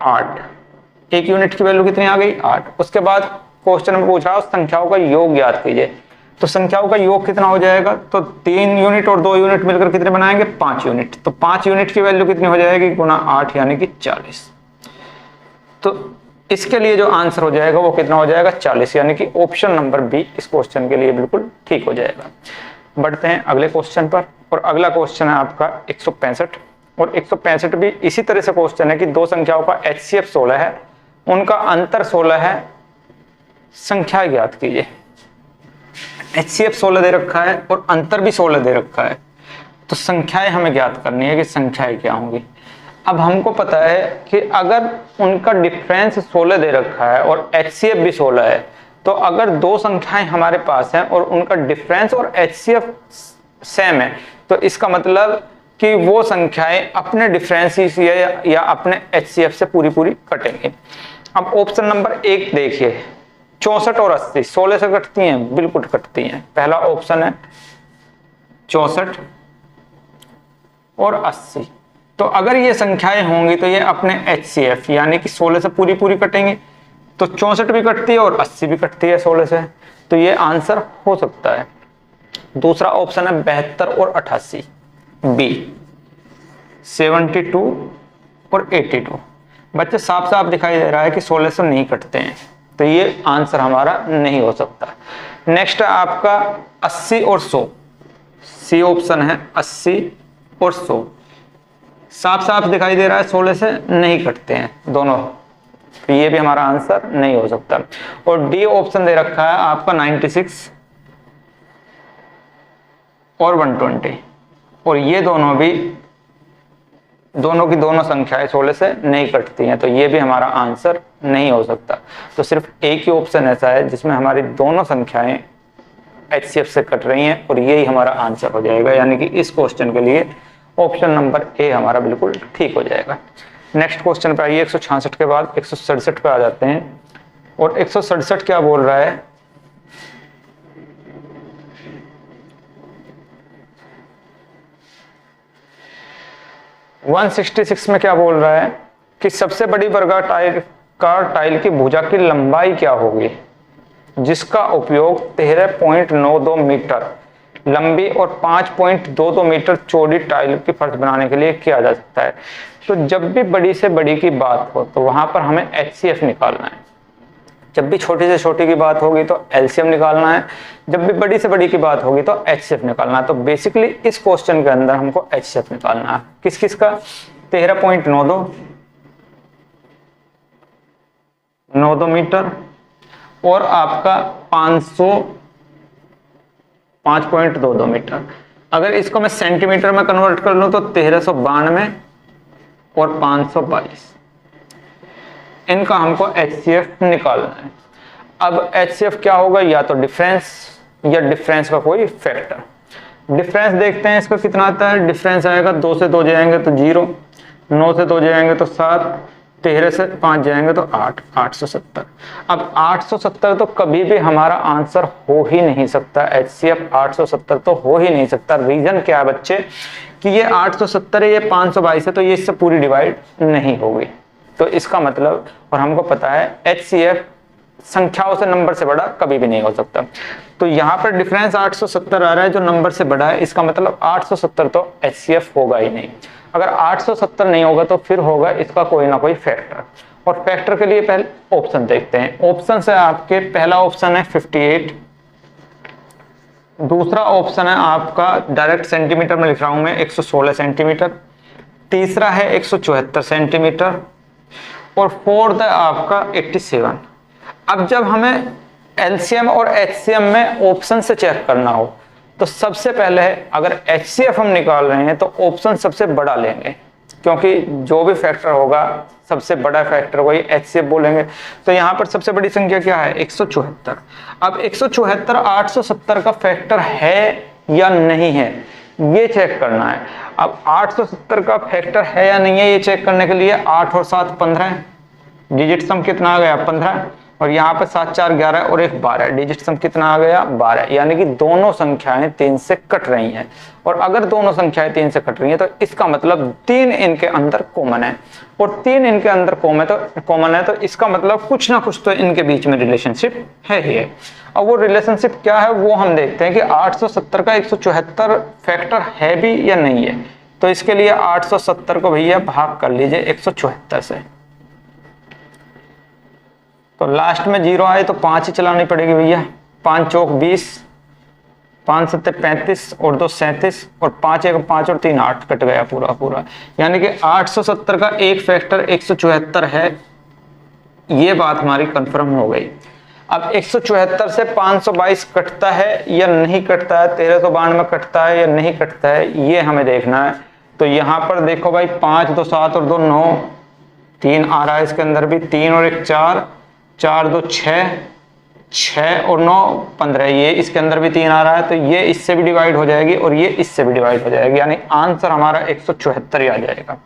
8। 1 यूनिट की वैल्यू कितनी आ गई 8। उसके बाद क्वेश्चन में पूछ रहा है संख्याओं का योग ज्ञात कीजिए। तो संख्याओं का योग कितना हो जाएगा, तो 3 यूनिट और 2 यूनिट मिलकर कितने बनाएंगे 5 यूनिट। तो 5 यूनिट की वैल्यू कितनी हो जाएगी गुना 8 यानी कि 40। तो इसके लिए जो आंसर हो जाएगा वो कितना हो जाएगा 40, यानी कि ऑप्शन नंबर बी इस क्वेश्चन के लिए बिल्कुल ठीक हो जाएगा। बढ़ते हैं अगले क्वेश्चन पर। और अगला क्वेश्चन है आपका 165 और 165 भी इसी तरह से क्वेश्चन है कि दो संख्याओं का HCF 16 है, उनका अंतर 16 है, संख्या ज्ञात कीजिए। HCF 16 दे रखा है और अंतर भी 16 दे रखा है, तो संख्याएं हमें ज्ञात करनी है कि संख्याएं क्या होंगी। अब हमको पता है कि अगर उनका डिफरेंस 16 दे रखा है और HCF भी 16 है, तो अगर दो संख्याएं हमारे पास हैं और उनका डिफरेंस और HCF सेम है तो इसका मतलब कि वो संख्याएं अपने डिफरेंस या अपने HCF से पूरी कटेंगी। अब ऑप्शन नंबर 1 देखिए, 64 और 80 16 से कटती हैं, बिल्कुल कटती हैं। पहला ऑप्शन है 64 और 80। तो अगर ये संख्याएं होंगी तो ये अपने HCF यानी कि 16 से पूरी पूरी कटेंगे, तो 64 भी कटती है और 80 भी कटती है 16 से, तो ये आंसर हो सकता है। दूसरा ऑप्शन है 72 और 88, बी 72 और 82। बच्चे साफ साफ दिखाई दे रहा है कि 16 से नहीं कटते हैं, तो ये आंसर हमारा नहीं हो सकता। नेक्स्ट है आपका 80 और 100, सी ऑप्शन है 80 और 100। साफ साफ दिखाई दे रहा है 16 से नहीं कटते हैं दोनों, तो ये भी हमारा आंसर नहीं हो सकता। और डी ऑप्शन दे रखा है आपका 96 और 120, और ये दोनों भी दोनों की दोनों संख्याएं 16 से नहीं कटती हैं, तो ये भी हमारा आंसर नहीं हो सकता। तो सिर्फ एक ही ऑप्शन ऐसा है जिसमें हमारी दोनों संख्याएं HCF से कट रही हैं, और यही हमारा आंसर हो जाएगा, यानी कि इस क्वेश्चन के लिए ऑप्शन नंबर ए हमारा बिल्कुल ठीक हो जाएगा। नेक्स्ट क्वेश्चन पे आइए, 166 के बाद 167 पे आ जाते हैं। और 167 क्या बोल रहा है, वन 166 में क्या बोल रहा है कि सबसे बड़ी वर्गाकार टाइल की भुजा की लंबाई क्या होगी जिसका उपयोग 13.92 मीटर लंबी और 5.22 मीटर चौड़ी टाइल की फर्श बनाने के लिए किया जा सकता है। तो जब भी बड़ी से बड़ी की बात हो तो वहां पर हमें HCF निकालना है, जब भी छोटी से छोटी की बात होगी तो LCM निकालना है, जब भी बड़ी से बड़ी की बात होगी तो HCF निकालना है। तो बेसिकली इस क्वेश्चन के अंदर हमको HCF निकालना है, किस किस का, 13.92 मीटर और आपका 5.22 मीटर। अगर इसको मैं सेंटीमीटर में कन्वर्ट कर लूं तो 1392 और 522, इनका हमको HCF निकालना है। अब HCF क्या होगा, या तो डिफरेंस या डिफरेंस का कोई फैक्टर। डिफरेंस देखते हैं इसका कितना आता है। डिफरेंस आएगा 2 से 2 जाएंगे तो 0, 9 से 2 जाएंगे तो 7, 13 से 5 जाएंगे तो 8, 870। अब 870 तो कभी भी हमारा आंसर हो ही नहीं सकता, HCF 870 तो हो ही नहीं सकता। रीजन क्या है बच्चे कि ये 870 है, ये 522 है, तो ये इससे पूरी डिवाइड नहीं होगी। तो इसका मतलब, और हमको पता है HCF संख्याओं से नंबर से बड़ा कभी भी नहीं हो सकता। तो यहाँ पर डिफरेंस 870 आ रहा है जो नंबर से बड़ा है, इसका मतलब 870 तो HCF होगा ही नहीं। अगर 870 नहीं होगा तो फिर होगा इसका कोई ना कोई फैक्टर, और फैक्टर के लिए पहले ऑप्शन देखते हैं। ऑप्शन से आपके पहला ऑप्शन है 58, दूसरा ऑप्शन है आपका डायरेक्ट सेंटीमीटर में लिख रहा हूं मैं 116 सेंटीमीटर, तीसरा है 174 सेंटीमीटर और फोर्थ है आपका 87। अब जब हमें LCM और HCM में ऑप्शन से चेक करना हो तो सबसे पहले अगर HCF हम निकाल रहे हैं तो ऑप्शन सबसे बड़ा लेंगे, क्योंकि जो भी फैक्टर होगा सबसे बड़ा फैक्टर वही HCF बोलेंगे। तो यहाँ पर सबसे बड़ी संख्या क्या है, 174। अब 174 870 का फैक्टर है या नहीं है ये चेक करना है। अब 870 का फैक्टर है या नहीं है ये चेक करने के लिए 8 और 7 15, डिजिट सम कितना आ गया 15, और यहाँ पे 7 4 11 और 1 12, डिजिट सम कितना आ गया 12। यानी कि दोनों संख्याएं 3 से कट रही हैं, और अगर दोनों संख्याएं 3 से कट रही हैं तो इसका मतलब 3 इनके अंदर कॉमन है, और 3 इनके अंदर कॉमन है तो इसका मतलब कुछ ना कुछ तो इनके बीच में रिलेशनशिप है ही है। और वो रिलेशनशिप क्या है वो हम देखते हैं कि 870 का 174 फैक्टर है भी या नहीं है। तो इसके लिए 870 को भैया भाग कर लीजिए 174 से, तो लास्ट में 0 आए तो 5 ही चलानी पड़ेगी भैया। 5 चौक 20, 5 सत्ते 35 और 2 37 और 5 1 5 और 3 8, कट गया पूरा पूरा। यानी कि 870 का एक फैक्टर 174 है, ये बात हमारी कंफर्म हो गई। अब 174 से 522 कटता है या नहीं कटता है, 1392 कटता है या नहीं कटता है, ये हमें देखना है। तो यहाँ पर देखो भाई 5 2 7 और 2 9, 3 आ रहा है इसके अंदर भी, 3 और 1 4, 4 2 6, 6 और 9 15, ये इसके अंदर भी 3 आ रहा है, तो ये इससे भी डिवाइड हो जाएगी और ये इससे भी डिवाइड हो जाएगी, यानी आंसर हमारा 174 ही आ जाएगा।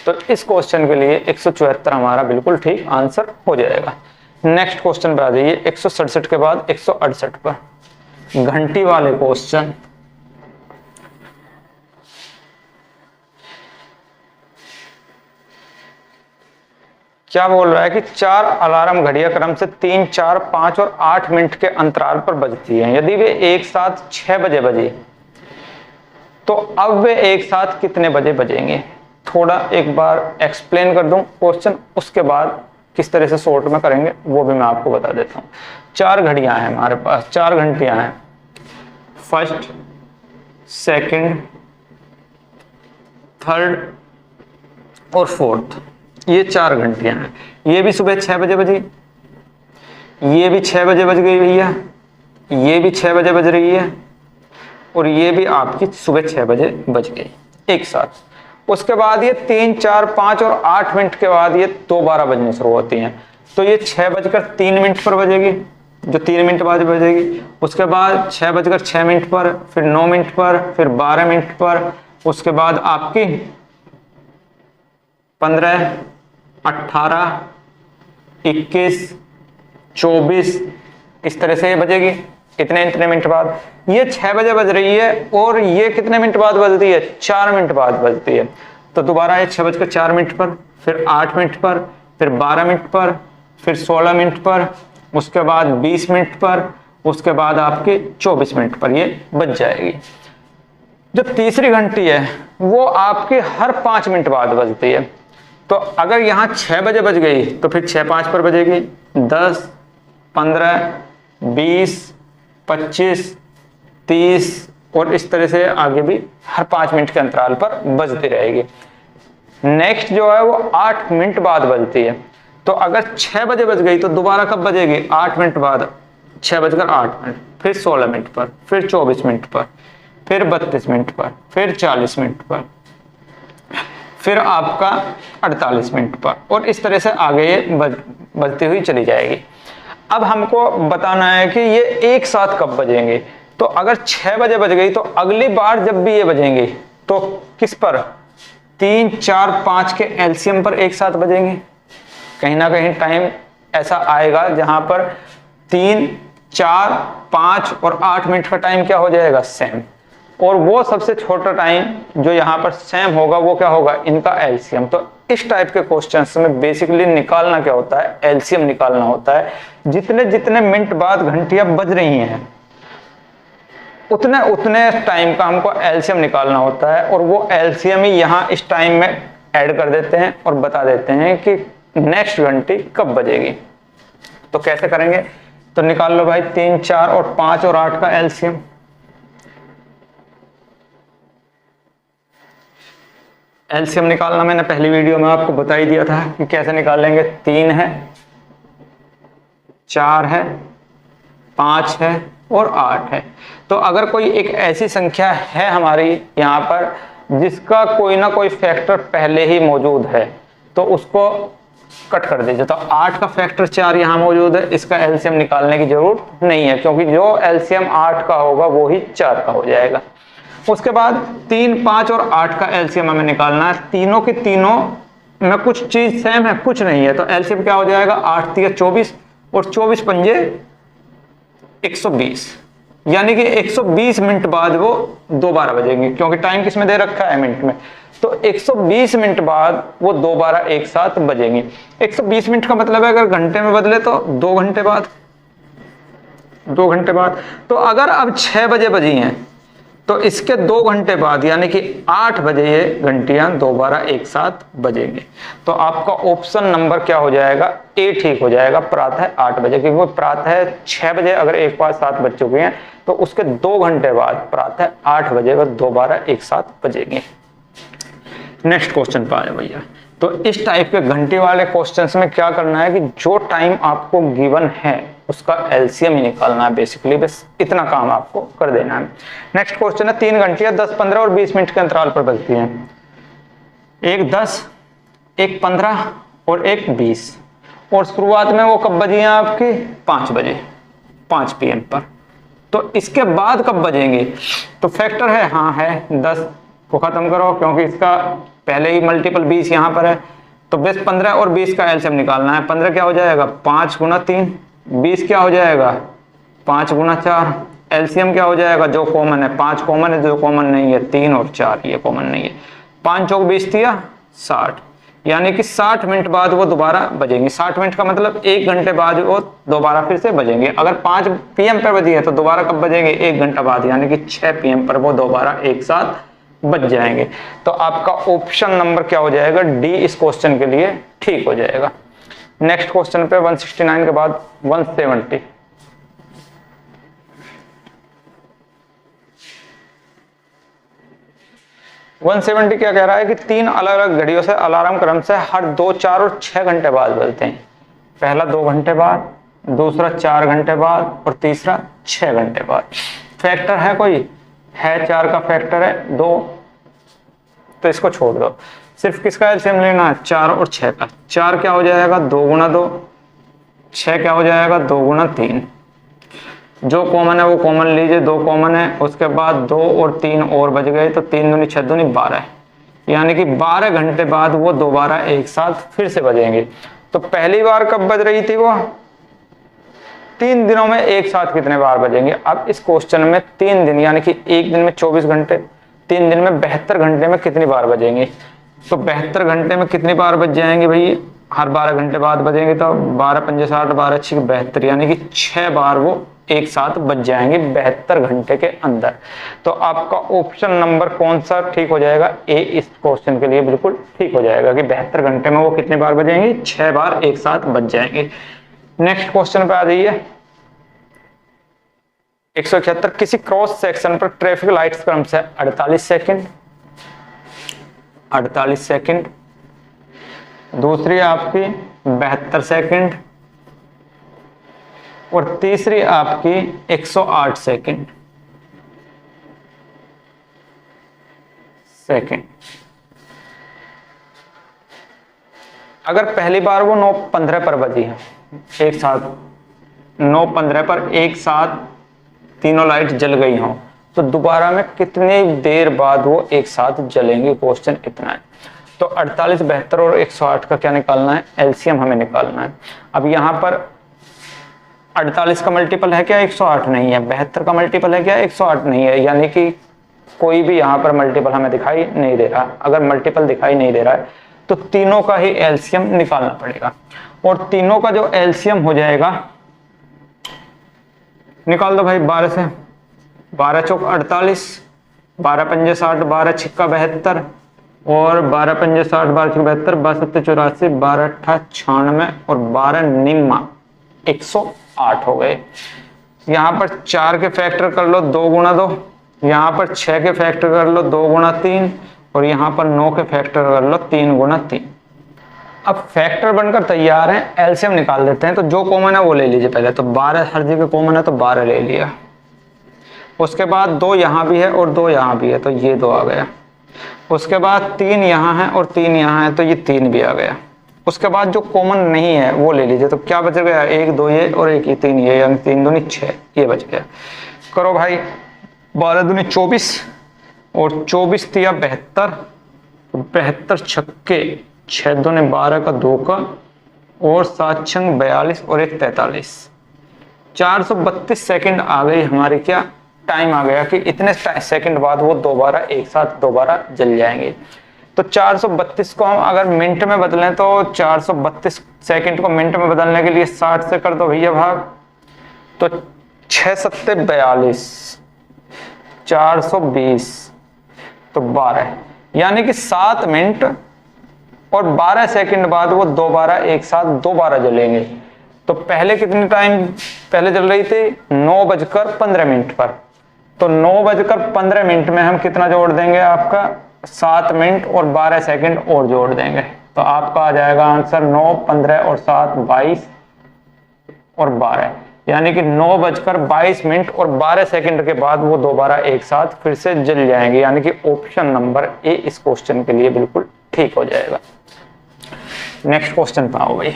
तो इस क्वेश्चन के लिए 174 हमारा बिल्कुल ठीक आंसर हो जाएगा। नेक्स्ट क्वेश्चन पे आ जाइए, 167 के बाद 168 पर, घंटी वाले क्वेश्चन। क्या बोल रहा है कि 4 अलार्म घड़ियां क्रम से 3, 4, 5 और 8 मिनट के अंतराल पर बजती हैं। यदि वे एक साथ 6 बजे बजे तो अब वे एक साथ कितने बजे बजेंगे? थोड़ा एक बार एक्सप्लेन कर दूं क्वेश्चन, उसके बाद किस तरह से शॉर्ट में करेंगे वो भी मैं आपको बता देता हूं। 4 घड़ियां हैं हमारे पास, 4 घंटियां हैं, फर्स्ट, सेकंड, थर्ड और फोर्थ। ये 4 घंटियां हैं। ये भी सुबह 6 बजे बजी, ये भी 6 बजे बज गई भैया, ये भी 6 बजे बज रही है, और ये भी आपकी सुबह 6 बजे बज गई एक साथ। उसके बाद ये 3, 4, 5 और 8 मिनट के बाद ये दोबारा बजनी शुरू होती हैं। तो ये 6:03 पर बजेगी, जो 3 मिनट बाद बजेगी। उसके बाद 6:06 पर, फिर 9 मिनट पर, फिर 12 मिनट पर, उसके बाद आपकी 15, 18, 21, 24 इस तरह से ये बजेगी। इतने मिनट बाद ये 6 बजे बज रही है, और ये कितने मिनट बाद बजती है? 4 मिनट बाद बजती है। तो दोबारा ये 6:04 पर, फिर 8 मिनट पर, फिर 12 मिनट पर, फिर 16 मिनट पर, उसके बाद 20 मिनट पर, उसके बाद आपके 24 मिनट पर ये बज जाएगी। जो तीसरी घंटी है वो आपके हर 5 मिनट बाद बजती है। तो अगर यहाँ 6 बजे बज गई तो फिर 6:05 पर बजेगी, 10, 15, 20, 25, 30 और इस तरह से आगे भी हर 5 मिनट के अंतराल पर बजती रहेगी। नेक्स्ट जो है वो 8 मिनट बाद बजती है। तो अगर 6 बजे बज गई तो दोबारा कब बजेगी? 8 मिनट बाद, 6:08, फिर 16 मिनट पर, फिर 24 मिनट पर, फिर 32 मिनट पर, फिर 40 मिनट पर, फिर आपका 48 मिनट पर, और इस तरह से आगे ये बजती हुई चली जाएगी। अब हमको बताना है कि ये एक साथ कब बजेंगे। तो अगर 6 बजे बज गई तो अगली बार जब भी ये बजेंगे तो किस पर? 3, 4, 5 के एलसीएम पर एक साथ बजेंगे। कहीं ना कहीं टाइम ऐसा आएगा जहां पर 3, 4, 5 और 8 मिनट का टाइम क्या हो जाएगा? सेम। और वो सबसे छोटा टाइम जो यहाँ पर सेम होगा वो क्या होगा? इनका एलसीएम। तो इस टाइप के क्वेश्चंस में बेसिकली निकालना क्या होता है? एलसीएम निकालना होता है। जितने जितने मिनट बाद घंटियां बज रही हैं उतने उतने टाइम का हमको एलसीएम निकालना होता है, और वो एलसीएम ही यहाँ इस टाइम में ऐड कर देते हैं और बता देते हैं कि नेक्स्ट घंटी कब बजेगी। तो कैसे करेंगे? तो निकाल लो भाई 3, 4 और 5 और 8 का एलसीएम। एलसीएम निकालना मैंने पहली वीडियो में आपको बता ही दिया था कि कैसे निकालेंगे। 3 है, 4 है, 5 है और 8 है। तो अगर कोई एक ऐसी संख्या है हमारी यहाँ पर जिसका कोई ना कोई फैक्टर पहले ही मौजूद है तो उसको कट कर दीजिए। तो 8 का फैक्टर 4 यहाँ मौजूद है, इसका एलसीएम निकालने की जरूरत नहीं है, क्योंकि जो एलसीएम 8 का होगा वो ही 4 का हो जाएगा। उसके बाद 3, 5 और 8 का एलसीएम हमें निकालना है। तीनों के तीनों में कुछ चीज सेम है, कुछ नहीं है। तो एलसीएम क्या हो जाएगा? 8 × 24 और 24 पंजे 120, यानी कि 120 मिनट बाद वो दोबारा बजेंगे, क्योंकि टाइम किस में दे रखा है? मिनट में। तो 120 मिनट बाद वो दोबारा एक साथ बजेंगे। 120 मिनट का मतलब है अगर घंटे में बदले तो 2 घंटे बाद, 2 घंटे बाद। तो अगर अब 6 बजे बजी हैं तो इसके 2 घंटे बाद यानी कि 8 बजे ये घंटियां दोबारा एक साथ बजेंगे। तो आपका ऑप्शन नंबर क्या हो जाएगा? ए ठीक हो जाएगा, प्रातः 8 बजे, क्योंकि प्रातः 6 बजे अगर एक बार 7 बज चुके हैं तो उसके 2 घंटे बाद प्रातः 8 बजे वह दोबारा एक साथ बजेंगे। नेक्स्ट क्वेश्चन पे आए भैया। तो इस टाइप के घंटे वाले क्वेश्चंस में क्या करना है कि जो टाइम आपको गिवन है उसका एलसीएम ही निकालना है बेसिकली, बस इतना काम आपको कर देना है। नेक्स्ट क्वेश्चन है 3 घंटियां 10, 15 और 20 मिनट के अंतराल पर बजती हैं। एक 10, एक 15 और एक 20, और शुरुआत में वो कब बजी हैं आपकी? 5 बजे, 5 PM पर। तो इसके बाद कब बजेंगे? तो फैक्टर है, हाँ है, 10 को खत्म करो क्योंकि इसका पहले ही मल्टीपल 20 यहाँ पर है। तो बस 15 और 20 का एलसीएम निकालना है। 15 क्या हो जाएगा? 5 × 3, 20 क्या हो जाएगा? 5 × 4। एलसीएम क्या हो जाएगा? जो कॉमन है 5 कॉमन है, जो कॉमन नहीं है 3 और 4 ये कॉमन नहीं है। 5 × 4 = 20 दिया 60, यानी कि 60 मिनट बाद वो दोबारा बजेंगी। 60 मिनट का मतलब 1 घंटे बाद वो दोबारा फिर से बजेंगे। अगर 5 PM पर बजी है तो दोबारा कब बजेंगे? 1 घंटा बाद, यानी कि 6 PM पर वो दोबारा एक साथ बज जाएंगे। तो आपका ऑप्शन नंबर क्या हो जाएगा? डी इस क्वेश्चन के लिए ठीक हो जाएगा। नेक्स्ट क्वेश्चन पे 169 के बाद 170। 170 क्या कह रहा है कि 3 अलग अलग घड़ियों से अलार्म क्रम से हर 2, 4 और 6 घंटे बाद बजते हैं। पहला 2 घंटे बाद, दूसरा 4 घंटे बाद और तीसरा 6 घंटे बाद। फैक्टर है कोई? है, 4 का फैक्टर है 2, तो इसको छोड़ दो। सिर्फ किसका एलसीएम लेना है? 4 और 6 का। 4 क्या हो जाएगा? 2 गुना 2। 6 क्या हो जाएगा? 2 गुना 3। जो कॉमन है वो कॉमन लीजिए, 2 कॉमन है। उसके बाद 2 और 3 और बच गए, तो 3 दूनी 6 दूनी 12, यानी कि 12 घंटे बाद वो दोबारा एक साथ फिर से बजेंगे। तो पहली बार कब बज रही थी वो? 3 दिनों में एक साथ कितने बार बजेंगे? अब इस क्वेश्चन में 3 दिन, यानी कि एक दिन में 24 घंटे, 3 दिन में 72 घंटे में कितनी बार बजेंगे? तो 72 घंटे में कितनी बार बज जाएंगे भाई? हर 12 घंटे बाद बजेंगे, तो 12 पंजे 60, 12 6 72, यानी कि 6 बार वो एक साथ बच जाएंगे 72 घंटे के अंदर। तो आपका ऑप्शन नंबर कौन सा ठीक हो जाएगा? ए इस क्वेश्चन के लिए बिल्कुल ठीक हो जाएगा कि 72 घंटे में वो कितनी बार बजेंगे? 6 बार एक साथ बच जाएंगे। नेक्स्ट क्वेश्चन पे आ जाइए। 171, किसी क्रॉस सेक्शन पर ट्रैफिक लाइट्स क्रम से 48 सेकंड, 48 सेकंड, दूसरी आपकी 72 सेकंड और तीसरी आपकी 108 सेकंड। अगर पहली बार वो 9:15 पर बजी है एक साथ, 9:15 पर एक साथ तीनों लाइट जल गई हों, तो दोबारा में कितनी देर बाद वो एक साथ जलेंगे? क्वेश्चन इतना है। तो 48, 72 और 108 का क्या निकालना है? एलसीएम हमें निकालना है। अब यहाँ पर 48 का मल्टीपल है क्या? 108 नहीं है। 72 का मल्टीपल है क्या? 108 नहीं है। यानी कि कोई भी यहाँ पर मल्टीपल हमें दिखाई नहीं दे रहा। अगर मल्टीपल दिखाई नहीं दे रहा है तो तीनों का ही एलसीएम निकालना पड़ेगा, और तीनों का जो एलसीएम हो जाएगा, निकाल दो भाई 12 से। 12 चौक 48, 12 पंजे 60, 12 छिक्का 72 और 12 पंजे 60, 12 छिक्का 72, 12 सत्ते 84, 12 अट्ठा 96 और 12 निम्मा 108 हो गए। यहाँ पर 4 के फैक्टर कर लो 2 गुना 2, यहाँ पर 6 के फैक्टर कर लो 2 गुना 3 और यहाँ पर 9 के फैक्टर कर लो 3 गुना 3। अब फैक्टर बनकर तैयार हैं, एलसीएम निकाल देते हैं। तो जो कॉमन है वो ले लीजिए पहले। तो 12 हर जगह कॉमन है तो 12 ले लिया। उसके बाद 2 यहाँ भी है और 2 यहाँ भी है, तो ये 2 आ गया। उसके बाद 3 यहाँ है और 3 यहाँ है, तो ये 3 भी आ गया। उसके बाद जो कॉमन नहीं है वो ले लीजिए। तो क्या बच गया? 1 2 ये और 1 ये 3 ये, यानी 3 दूनी 6, ये बच गया। करो भाई 12 दूनी 24 और 24 दिया 72, 72 छक्के 6 दूनी 12 का 2 का और 7 छंग 42 और 1 43, 432 सेकंड आ गई हमारी। क्या टाइम आ गया कि इतने सेकंड बाद वो दोबारा एक साथ दोबारा जल जाएंगे। तो 432 को हम अगर मिनट में बदलें तो 432 सेकंड को मिनट में बदलने के लिए 60 से कर दो भैया भाग, तो 6 सत्ते 42, 420 तो 12, यानी कि 7 मिनट और 12 सेकंड बाद वो दोबारा एक साथ दोबारा जलेंगे। तो पहले कितने टाइम पहले जल रही थी? 9:15 पर। तो 9:15 में हम कितना जोड़ देंगे? आपका 7 मिनट और 12 सेकंड और जोड़ देंगे, तो आपका आ जाएगा आंसर 9, 15 और 7 22 और 12, यानी कि 9:22 और 12 सेकंड के बाद वो दोबारा एक साथ फिर से जल जाएंगे। यानी कि ऑप्शन नंबर ए इस क्वेश्चन के लिए बिल्कुल ठीक हो जाएगा। नेक्स्ट क्वेश्चन पे आओ भाई।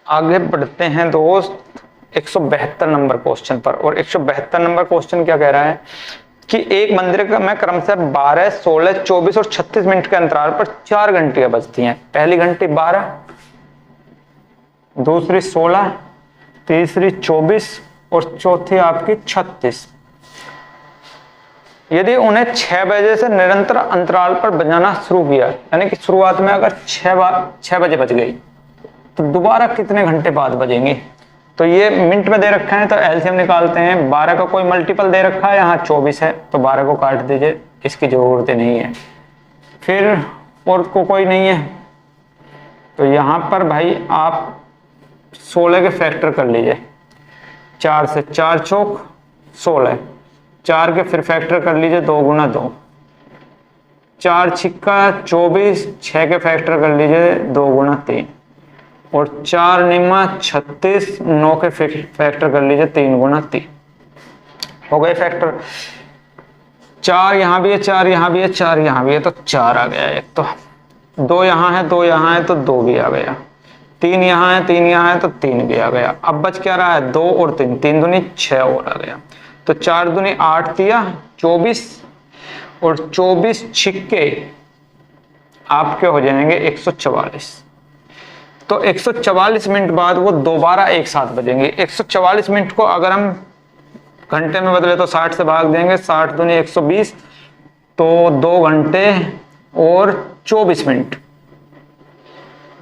आगे बढ़ते हैं दोस्त 172 नंबर क्वेश्चन पर। और 172 नंबर क्वेश्चन क्या कह रहा है कि एक मंदिर का में क्रमशः 12, 16, 24 और 36 मिनट के अंतराल पर 4 घंटियां बजती हैं। पहली घंटी 12, दूसरी 16, तीसरी 24 और चौथी आपकी 36। यदि उन्हें 6 बजे से निरंतर अंतराल पर बजाना शुरू किया, यानी कि शुरुआत में अगर 6 बजे बज गई तो दोबारा कितने घंटे बाद बजेंगे। तो ये मिनट में दे रखा है, तो एलसीएम निकालते हैं। 12 का कोई मल्टीपल दे रखा है, यहाँ 24 है, तो 12 को काट दीजिए, इसकी जरूरत नहीं है। फिर और को कोई नहीं है, तो यहाँ पर भाई आप 16 के फैक्टर कर लीजिए। 4 से 4 चौक 16, 4 के फिर फैक्टर कर लीजिए 2 गुना 2, 4 छिक्का 24, 6 के फैक्टर कर लीजिए 2 गुना 3, और 4 निम्मा 36, 9 के फैक्टर कर लीजिए 3 गुना 3। हो गए फैक्टर। 4 यहाँ भी है, 4 यहाँ भी है, 4 यहाँ भी है, तो 4 आ गया एक। तो 2 यहाँ है, 2 यहाँ है, तो 2 भी आ गया। 3 यहाँ है, 3 यहाँ है, तो 3 भी आ गया। अब बच क्या रहा है, 2 और 3, 3 दूनी 6 और आ गया। तो 4 दूनी 8 दिया 24, और 24 छिक्के आपके हो जाएंगे 144। तो 144 मिनट बाद वो दोबारा एक साथ बजेंगे। 144 मिनट को अगर हम घंटे में बदले तो 60 से भाग देंगे, 60 दूनी 120, तो 2 घंटे और 24 मिनट,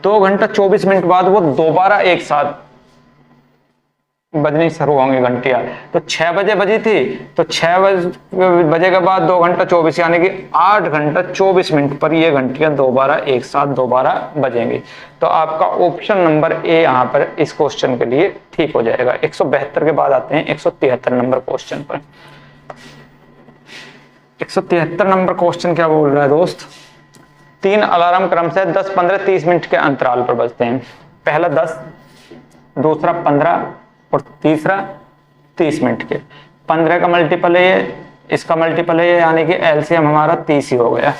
2 घंटा 24 मिनट बाद वो दोबारा एक साथ बजनी शुरू होंगी घंटियां। तो 6 बजे बजी थी, तो 6 बजे के बाद 2 घंटा 24, यानी कि 8 घंटा 24 मिनट पर ये घंटियां दोबारा एक साथ दोबारा बजेंगी। तो आपका ऑप्शन नंबर ए यहाँ पर इस क्वेश्चन के लिए ठीक हो जाएगा। 172 के बाद आते हैं 173 नंबर क्वेश्चन पर। 173 नंबर क्वेश्चन क्या बोल रहा है दोस्त, 3 अलार्म क्रम से 10, 15, 30 मिनट के अंतराल पर बजते हैं। पहला 10, दूसरा 15 और तीसरा 30 मिनट के। 15 का मल्टीपल है ये, इसका मल्टीपल है ये, यानी कि एलसीएम हमारा 30 ही हो गया।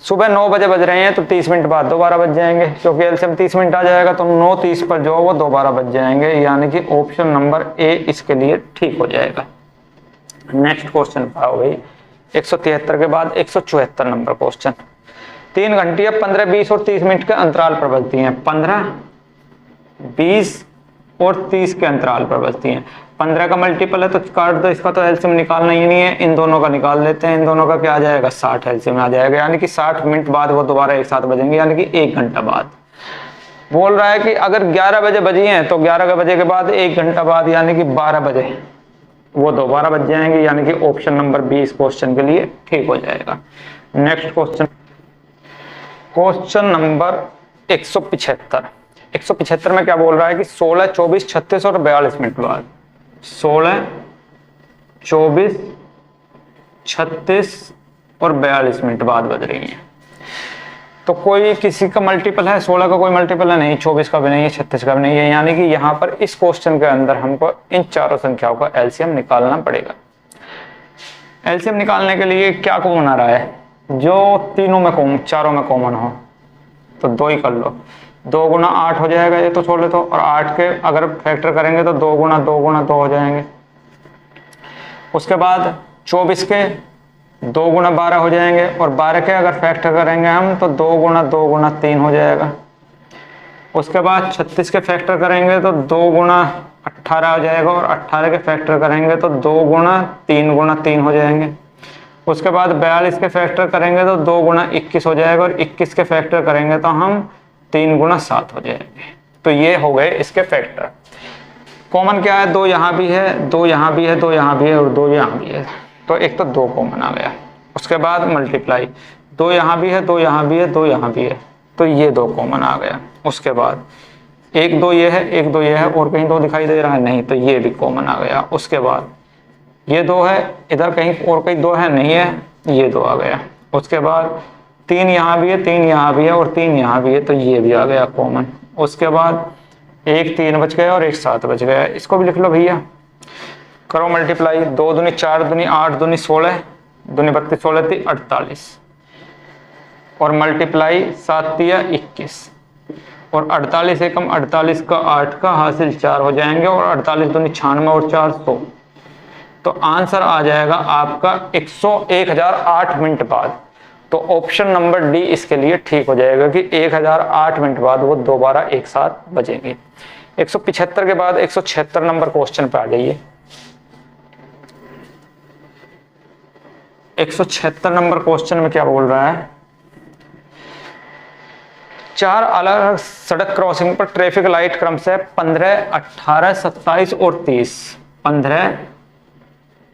सुबह 9 बजे बज रहे हैं, तो 30 मिनट बाद दोबारा बज जाएंगे, क्योंकि एलसीएम 30 मिनट आ जाएगा, तो 9:30 पर जो वो दोबारा बज जाएंगे, यानी कि ऑप्शन नंबर ए इसके लिए ठीक हो जाएगा। नेक्स्ट क्वेश्चन पाओ भाई 173 के बाद 174 नंबर क्वेश्चन। 3 घंटियां 15, 20 और 30 मिनट के अंतराल पर बजती हैं। 15, 20 और 30 के अंतराल पर बजती हैं। 15 का मल्टीपल है तो काट दो, इसका तो एलसीएम निकालना ही नहीं है, इन दोनों का निकाल लेते हैं। इन दोनों का क्या आ जाएगा, 60 एलसीएम आ जाएगा, यानी कि 60 मिनट बाद वो दोबारा एक साथ बजेंगे, यानी कि 1 घंटा बाद। बोल रहा है कि अगर 11 बजे बजी हैं, तो 11 बजे के बाद 1 घंटा बाद, यानी कि 12 बजे वो दोबारा बज जाएंगे, यानी कि ऑप्शन नंबर बी इस क्वेश्चन के लिए ठीक हो जाएगा। Next question, question number 175। 175 में क्या बोल रहा है कि 16, 24, 36 और 42 मिनट बाद, 16, 24, 36 और 42 मिनट बाद बज रही हैं। तो कोई किसी का मल्टीपल है, 16 का कोई मल्टीपल है नहीं, 24 का भी नहीं है, 36 का भी नहीं है, यानी कि यहाँ पर इस क्वेश्चन के अंदर हमको इन चारों संख्याओं का एलसीएम निकालना पड़ेगा। एलसीएम निकालने के लिए क्या कॉमन आ रहा है, जो तीनों में चारों में कॉमन हो, तो 2 ही कर लो। 2 गुना 8 हो जाएगा, ये तो छोड़ ले तो, और 8 के अगर फैक्टर करेंगे तो 2 गुना 2 गुना 2 हो जाएंगे। उसके बाद 24 के 2 गुना 12 हो जाएंगे, और 12 के अगर फैक्टर करेंगे हम तो 2 गुना 2 गुना 3 हो जाएगा। उसके बाद 36 के फैक्टर करेंगे तो 2 गुना 18 हो जाएगा, और 18 के फैक्टर करेंगे तो 2 गुना 3 हो जाएंगे। उसके बाद 42 के फैक्टर करेंगे तो 2 गुना 21 हो जाएगा, और 21 के फैक्टर करेंगे तो हम 3 गुना 7 हो जाएंगे। तो ये हो गए इसके फैक्टर। कॉमन क्या है, 2 यहाँ भी है, 2 यहाँ भी है, 2 यहाँ भी है, और 2 यहाँ भी है, तो एक तो 2 कॉमन आ गया। उसके बाद मल्टीप्लाई, 2 यहाँ भी है, 2 यहाँ भी है, 2 यहाँ भी है, तो ये 2 कॉमन आ गया। उसके बाद 1 2 ये है, 1 2 ये है, और कहीं 2 दिखाई दे रहा है नहीं, तो ये भी कॉमन आ गया। उसके बाद ये 2 है, इधर कहीं और कहीं 2 है नहीं है, ये 2 आ गया। उसके बाद 3 यहाँ भी है, 3 यहाँ भी है, और 3 यहाँ भी है, तो ये भी आ गया कॉमन। उसके बाद 1 3 बच गया और 1 7 बच गया, इसको भी लिख लो भैया। करो मल्टीप्लाई, 2 दूनी 4 दूनी 8 दूनी 16 दूनी 32 16 थी 48, और मल्टीप्लाई 7 दिया 21, और 48 एकम 48 का 8 का हासिल 4 हो जाएंगे, और 48 दूनी 96 और 4 100। तो आंसर आ जाएगा आपका 1008 मिनट बाद। तो ऑप्शन नंबर डी इसके लिए ठीक हो जाएगा कि 1008 मिनट बाद वो दोबारा एक साथ बजेंगे। 175 के बाद 176 नंबर क्वेश्चन पे आ जाइए। 176 नंबर क्वेश्चन में क्या बोल रहा है, 4 अलग अलग सड़क क्रॉसिंग पर ट्रैफिक लाइट क्रमशः 15, 18, 27 और 30, 15,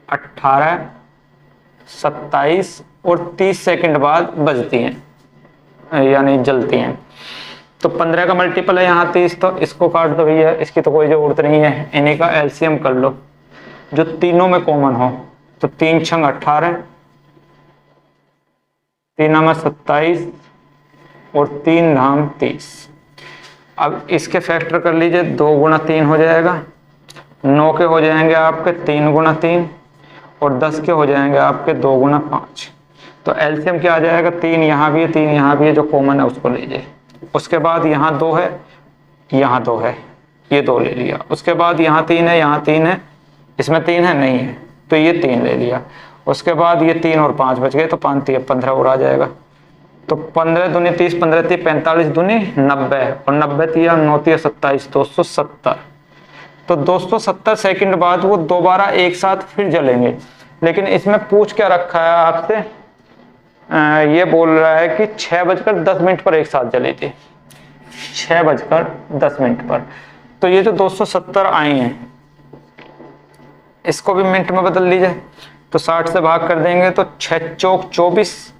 18, 27 और 30 सेकंड बाद बजती हैं यानी जलती हैं। तो 15 का मल्टीपल है यहाँ 30, तो इसको काट दो भैया, इसकी तो कोई जरूरत नहीं है, इन्हीं का एलसीएम कर लो जो तीनों में कॉमन हो। तो 3 छंग 18, 3 में 27 और 3 धाम 30। अब इसके फैक्टर कर लीजिए, 2 गुना 3 हो जाएगा, 9 के हो जाएंगे आपके 3 गुना 3 और 10 के हो जाएंगे आपके 2 गुना 5। तो एलसीएम क्या आ जाएगा, 3 यहाँ भी है 3 यहाँ भी है, जो कॉमन है उसको लीजिए। उसके बाद यहाँ 2 है, यहाँ 2 है, ये 2 ले लिया। उसके बाद यहाँ 3 है, यहाँ 3 है, इसमें 3 है नहीं है, तो ये 3 ले लिया। उसके बाद ये 3 और 5 बच गए, तो 5 3 15 और आ जाएगा। तो 15 दूनी 30, 15 3 45 दूनी 90 और 90 3 9 3 27, 270। तो 270 सेकंड बाद वो दोबारा एक साथ फिर जलेंगे। लेकिन इसमें पूछ क्या रखा है आपसे, ये बोल रहा है कि 6:10 पर एक साथ जले थे, 6:10 पर। तो ये जो 270 आए हैं इसको भी मिनट में बदल लीजिए। तो 60 से भाग कर देंगे तो 6 चौक 24,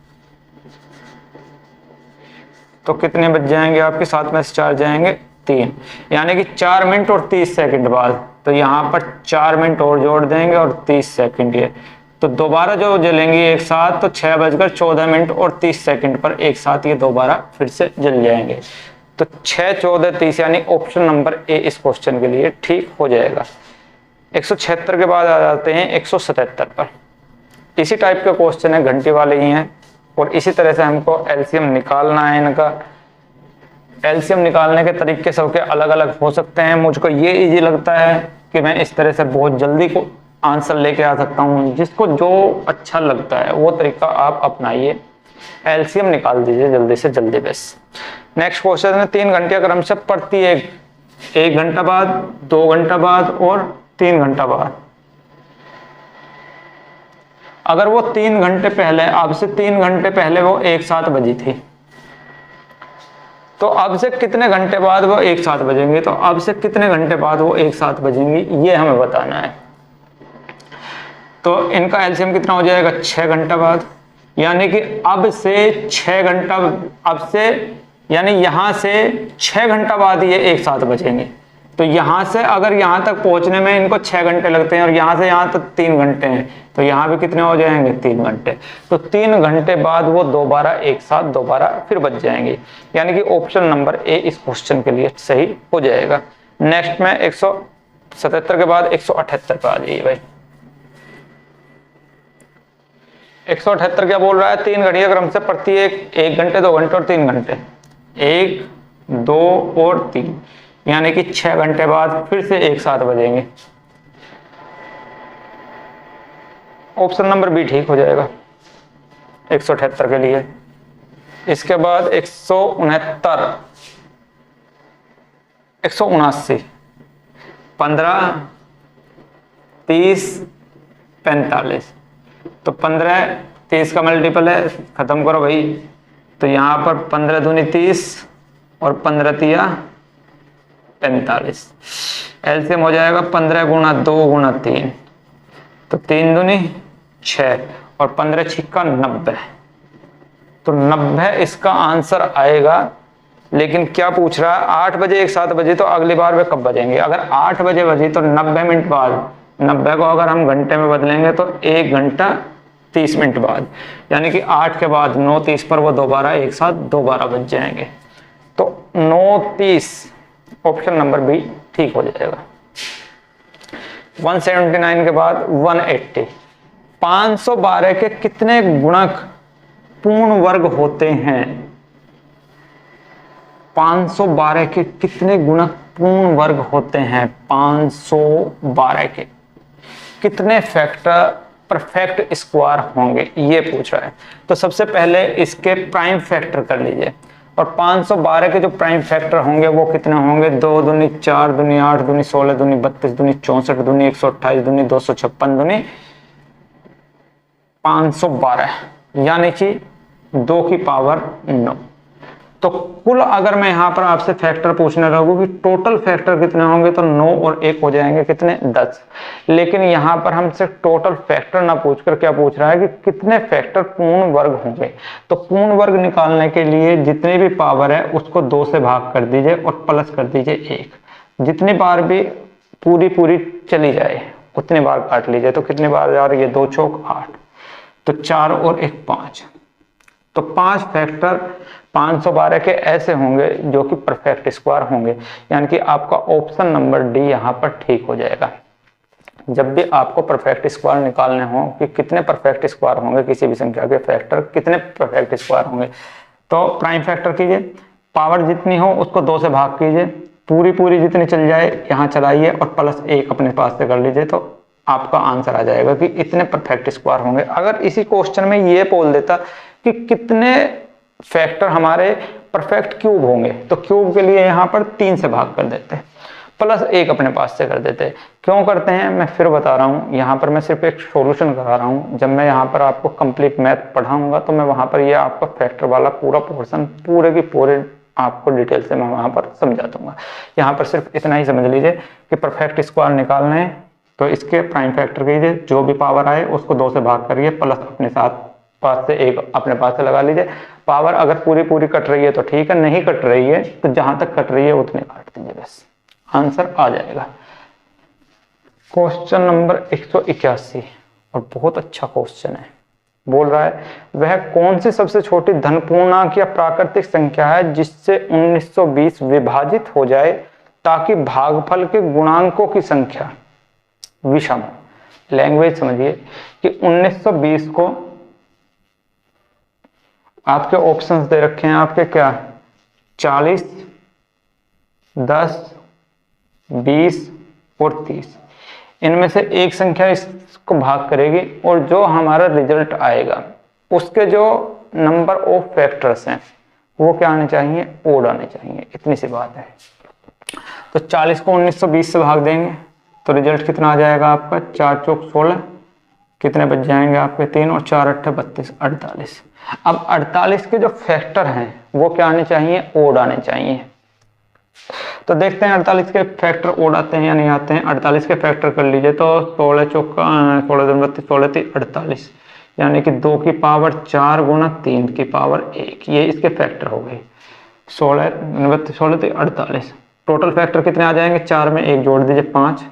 तो कितने बच जाएंगे आपके, 7 में से 4 जाएंगे 3, यानी कि 4 मिनट और 30 सेकंड बाद। तो यहाँ पर 4 मिनट और जोड़ देंगे और 30 सेकंड ये, तो दोबारा जो जलेंगे एक साथ, तो 6:14 और 30 सेकंड पर एक साथ ये दोबारा फिर से जल जाएंगे। तो 6 14 30 यानी ऑप्शन नंबर ए इस क्वेश्चन के लिए ठीक हो जाएगा। 176 के बाद आ जाते हैं 177 पर। इसी टाइप के क्वेश्चन है, घंटे वाले ही हैं, और इसी तरह से हमको एलसीएम निकालना है। इनका एलसीएम निकालने के तरीके सबके अलग अलग हो सकते हैं। मुझको ये इजी लगता है कि मैं इस तरह से बहुत जल्दी को आंसर लेके आ सकता हूँ। जिसको जो अच्छा लगता है वो तरीका आप अपनाइए, एलसीएम निकाल दीजिए जल्दी से जल्दी बस। नेक्स्ट क्वेश्चन है 3 घंटे क्रमशः प्रति 1 घंटा बाद, 2 घंटा बाद और 3 घंटा बाद। अगर वो 3 घंटे पहले, अब से 3 घंटे पहले वो एक साथ बजी थी, तो अब से कितने घंटे बाद वो एक साथ बजेंगे, तो अब से कितने घंटे बाद वो एक साथ बजेंगी ये हमें बताना है। तो इनका एलसीएम कितना हो जाएगा, 6 घंटा बाद, यानी कि अब से 6 घंटा, अब से यानी यहां से 6 घंटा बाद ये एक साथ बजेंगे। तो यहां से अगर यहां तक पहुंचने में इनको 6 घंटे लगते हैं और यहां से यहां तक 3 घंटे हैं, तो यहां भी कितने हो जाएंगे, 3 घंटे। तो 3 घंटे बाद वो दोबारा एक साथ दोबारा फिर बच जाएंगे, यानी कि ऑप्शन नंबर ए इस क्वेश्चन के लिए सही हो जाएगा। नेक्स्ट में 177 के बाद 178 पे आ जाइए भाई। 178 क्या बोल रहा है, 3 घड़ियां क्रम से प्रति 1 घंटे, 2 घंटे और 3 घंटे, 1 2 और 3, यानी कि 6 घंटे बाद फिर से एक साथ बजेंगे। ऑप्शन नंबर बी ठीक हो जाएगा 178 के लिए। इसके बाद 169, 179, 15, 30, 45। तो 15 30 का मल्टीपल है, खत्म करो भाई। तो यहाँ पर 15 दूनी 30 और 15 तिया 45। एलसीएम हो जाएगा 15 गुना 2 गुना 3, तो 3 दूनी 6 और 15 छिक्का 90। तो 90 इसका आंसर आएगा। लेकिन क्या पूछ रहा है, 8 बजे एक साथ बजे, तो अगली बार वे कब बजेंगे। अगर 8 बजे बजी तो 90 मिनट बाद, 90 को अगर हम घंटे में बदलेंगे तो 1 घंटा 30 मिनट बाद, यानी कि 8 के बाद 9:30 पर वो दोबारा एक साथ दोबारा बज जाएंगे। तो 9:30 ऑप्शन नंबर बी ठीक हो जाएगा। 179 के बाद 180, 512 के कितने गुणक पूर्ण वर्ग होते हैं। 512 के कितने गुणक पूर्ण वर्ग होते हैं। 512 के कितने फैक्टर परफेक्ट स्क्वायर होंगे ये पूछ रहा है। तो सबसे पहले इसके प्राइम फैक्टर कर लीजिए, और 512 के जो प्राइम फैक्टर होंगे वो कितने होंगे। 2 दूनी 4 दूनी 8 दूनी 16 दूनी 32 दूनी 64 दूनी 128 दूनी 256 दूनी 512 यानी कि 2 की पावर 9। तो कुल अगर मैं यहाँ पर आपसे फैक्टर पूछने लगूँ कि टोटल फैक्टर कितने होंगे तो 9 और 1 हो जाएंगे कितने 10। लेकिन यहाँ पर हमसे टोटल फैक्टर ना पूछकर क्या पूछ रहा है कि कितने फैक्टर पूर्ण वर्ग होंगे। तो पूर्ण वर्ग निकालने के लिए जितनी भी पावर है उसको 2 से भाग कर दीजिए और प्लस कर दीजिए 1। जितनी बार भी पूरी चली जाए उतनी बार काट लीजिए। तो कितनी बार जा रही है 2 चौक 8, तो 4 और 1 5। तो 5 फैक्टर 512 के ऐसे होंगे जो कि परफेक्ट स्क्वायर होंगे, यानी कि आपका ऑप्शन नंबर डी यहाँ पर ठीक हो जाएगा। जब भी आपको परफेक्ट स्क्वायर निकालने हो कि कितने परफेक्ट स्क्वायर होंगे किसी भी संख्या के फैक्टर कितने परफेक्ट स्क्वायर होंगे, तो प्राइम फैक्टर कीजिए, पावर जितनी हो उसको 2 से भाग कीजिए, पूरी जितनी चल जाए यहाँ चलाइए और प्लस 1 अपने पास से कर लीजिए, तो आपका आंसर आ जाएगा कि इतने परफेक्ट स्क्वायर होंगे। अगर इसी क्वेश्चन में ये बोल देता कि कितने फैक्टर हमारे परफेक्ट क्यूब होंगे, तो क्यूब के लिए यहाँ पर 3 से भाग कर देते, प्लस 1 अपने पास से कर देते। क्यों करते हैं मैं फिर बता रहा हूँ, यहाँ पर मैं सिर्फ एक सॉल्यूशन करा रहा हूँ। जब मैं यहाँ पर आपको कंप्लीट मैथ पढ़ाऊंगा तो मैं वहाँ पर ये आपका फैक्टर वाला पूरा पोर्शन पूरे की पूरे आपको डिटेल से मैं वहाँ पर समझा दूंगा। यहाँ पर सिर्फ इतना ही समझ लीजिए कि परफेक्ट स्क्वायर निकालने हैं तो इसके प्राइम फैक्टर कीजिए, जो भी पावर आए उसको 2 से भाग करिए, प्लस अपने साथ पास से 1 अपने पास से लगा लीजिए। पावर अगर पूरी कट रही है तो ठीक है, नहीं कट रही है तो जहां तक कट रही है उतने काट दीजिए, बस आंसर आ जाएगा। क्वेश्चन नंबर 181 और बहुत अच्छा क्वेश्चन है। बोल रहा है वह कौन सी सबसे छोटी धन पूर्णांक या प्राकृतिक संख्या है जिससे 1920 विभाजित हो जाए ताकि भागफल के गुणांकों की संख्या विषम। लैंग्वेज समझिए कि 1920 को आपके ऑप्शंस दे रखे हैं आपके क्या 40, 10, 20 और 30। इनमें से एक संख्या इसको भाग करेगी और जो हमारा रिजल्ट आएगा उसके जो नंबर ऑफ फैक्टर्स हैं वो क्या आने चाहिए, ओड आने चाहिए। इतनी सी बात है। तो 40 को 1920 से भाग देंगे तो रिजल्ट कितना आ जाएगा आपका 4 चौक 16, कितने बच जाएंगे आपके 3 और 4 8 32 48। अब 48 के जो फैक्टर हैं वो क्या आने चाहिए, ओड आने चाहिए। तो देखते हैं 48 के फैक्टर ओड आते हैं या नहीं आते हैं। 48 के फैक्टर कर लीजिए तो 16 चौका 16 2 32 16 3 48, यानी कि 2 की पावर 4 गुना 3 की पावर 1, ये इसके फैक्टर हो गए। 16 32 16 3 48। टोटल फैक्टर कितने आ जाएंगे, 4 में 1 जोड़ दीजिए 5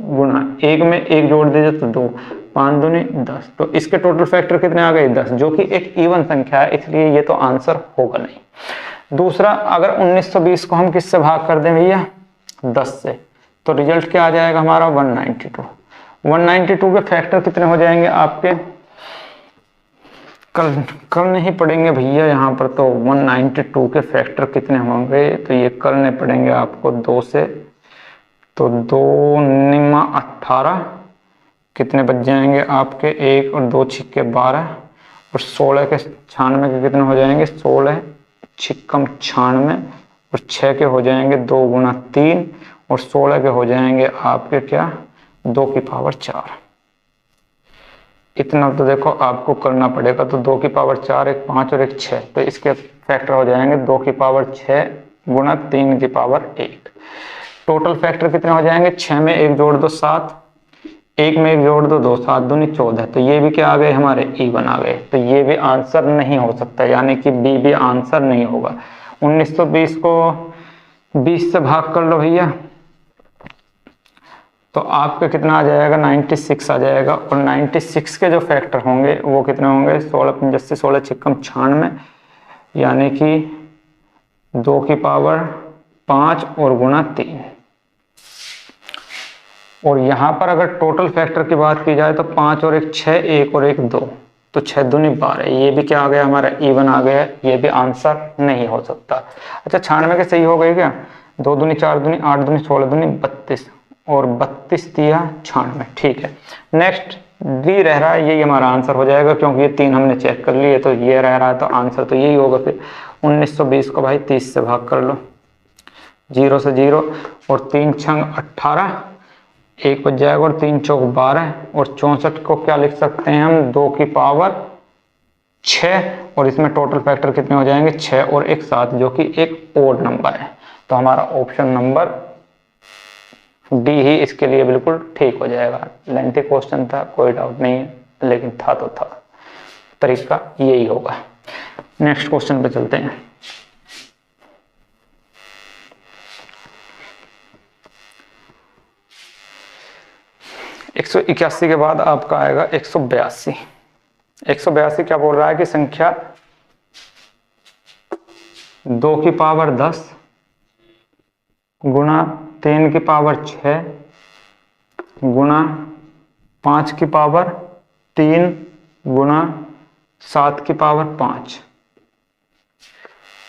गुना 1 में 1 जोड़ दीजिए तो 2, 5 दूनी 10। तो इसके टोटल फैक्टर कितने आ गए 10, जो कि एक इवन संख्या है, इसलिए ये तो आंसर होगा नहीं। दूसरा, अगर 1920 को हम किससे भाग कर दें भैया 10 से, तो रिजल्ट क्या आ जाएगा हमारा 192। 192 के फैक्टर कितने हो जाएंगे आपके, कल नहीं पढ़ेंगे भैया यहाँ पर। तो 192 के फैक्टर कितने होंगे, तो ये करने पड़ेंगे आपको 2 से। तो 2 निमा 18, कितने बच जाएंगे आपके 1 और 2 छिक्के 12 और 16 के 96 के कितने हो जाएंगे 16 छिक्कम 96 और 6 के हो जाएंगे 2 गुना 3 और 16 के हो जाएंगे आपके क्या 2 की पावर 4। इतना तो देखो आपको करना पड़ेगा। तो 2 की पावर 4 एक 5 और एक 6, तो इसके फैक्टर हो जाएंगे 2 की पावर 6 गुना 3 की पावर 1। टोटल फैक्टर कितने हो जाएंगे, 6 में 1 जोड़ दो 7, 1 में 1 जोड़ दो 2, 7 दूनी 14। तो ये भी क्या आ गए हमारे इवन आ गए। तो ये भी आंसर नहीं हो सकता, यानी कि बी भी आंसर नहीं होगा। 1920 को 20 से भाग कर लो भैया, तो आपका कितना आ जाएगा 96 आ जाएगा। और 96 के जो फैक्टर होंगे वो कितने होंगे 16 85 16 छिक्कम 96, यानी कि 2 की पावर 5 और गुना 3। और यहाँ पर अगर टोटल फैक्टर की बात की जाए तो 5 और 1 6, 1 और 1 2, तो 6 दूनी 12। ये भी क्या आ गया हमारा इवन आ गया, ये भी आंसर नहीं हो सकता। अच्छा 96 के सही हो गए क्या, 2 दूनी 4 दूनी 8 दूनी 16 दूनी 32 और 32 दिया 96, ठीक है। नेक्स्ट डी रह रहा है, यही हमारा आंसर हो जाएगा क्योंकि ये 3 हमने चेक कर लिए, तो ये रह रहा है, तो आंसर तो यही होगा। फिर 1920 को भाई 30 से भाग कर लो, 0 से 0 और 3 छंग 18, 1 बच जाएगा और 3 चौक 12 और 64 को क्या लिख सकते हैं हम 2 की पावर 6 और इसमें टोटल फैक्टर कितने हो जाएंगे 6 और 1 7 जो कि एक ओड नंबर है। तो हमारा ऑप्शन नंबर डी ही इसके लिए बिल्कुल ठीक हो जाएगा। लेंथी क्वेश्चन था, कोई डाउट नहीं है, लेकिन था तो था, तरीका यही होगा। नेक्स्ट क्वेश्चन पे चलते हैं। एक 181 के बाद आपका आएगा 182। 182 क्या बोल रहा है कि संख्या 2 की पावर 10 गुणा 3 की पावर 6 गुणा 5 की पावर 3 गुणा 7 की पावर 5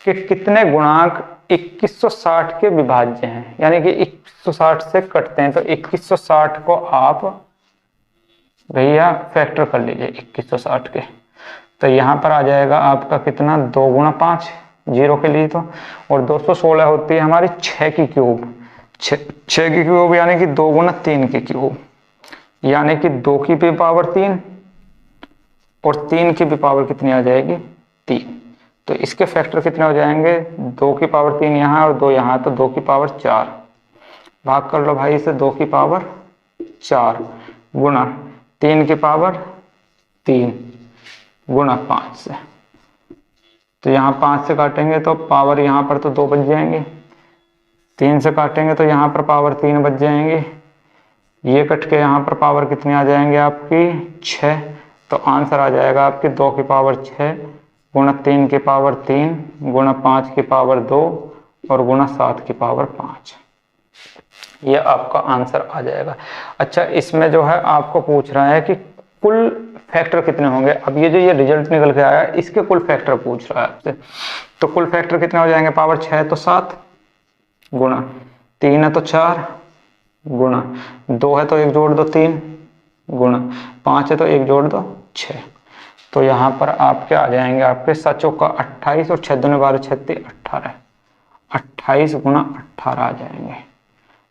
के कितने गुणांक 2160 के विभाज्य हैं, यानी कि 2160 से कटते हैं। तो 2160 को आप भैया फैक्टर कर लीजिए 2160 के, तो यहां पर आ जाएगा आपका कितना 2 गुणा 5 जीरो के लिए तो, और 216 होती है हमारी 6 की क्यूब, 6 की क्यूब यानी कि 2 गुणा 3 की क्यूब, यानी कि 2 की भी पावर 3 और 3 की भी पावर कितनी आ जाएगी 3। तो इसके फैक्टर कितने हो जाएंगे 2 की पावर 3 यहाँ और 2 यहाँ, तो 2 की पावर 4 भाग कर लो भाई इसे 2 की पावर 4 गुणा 3 की पावर 3 गुणा 5 से, तो यहाँ 5 से काटेंगे तो पावर यहाँ पर तो 2 बच जाएंगे, 3 से काटेंगे तो यहाँ पर पावर 3 बच जाएंगे, ये कट के यहाँ पर पावर कितनी आ जाएंगे आपकी 6। तो आंसर आ जाएगा आपकी 2 की पावर 6 गुणा 3 की पावर 3 गुणा 5 की पावर 2 और गुणा 7 की पावर 5, ये आपका आंसर आ जाएगा। अच्छा, इसमें जो है आपको पूछ रहा है कि कुल फैक्टर कितने होंगे। अब ये जो ये रिजल्ट निकल के आया इसके कुल फैक्टर पूछ रहा है आपसे, तो कुल फैक्टर कितने हो जाएंगे पावर 6 है तो 7 गुणा 3 है तो 4 गुणा 2 है तो 1 जोड़ दो 3 गुणा 5 है तो 1 जोड़ दो 6। तो यहाँ पर आपके आ जाएंगे आपके 7 चौका 28 और 6 दूनी 12 36 18, 28 गुणा 18 आ जाएंगे।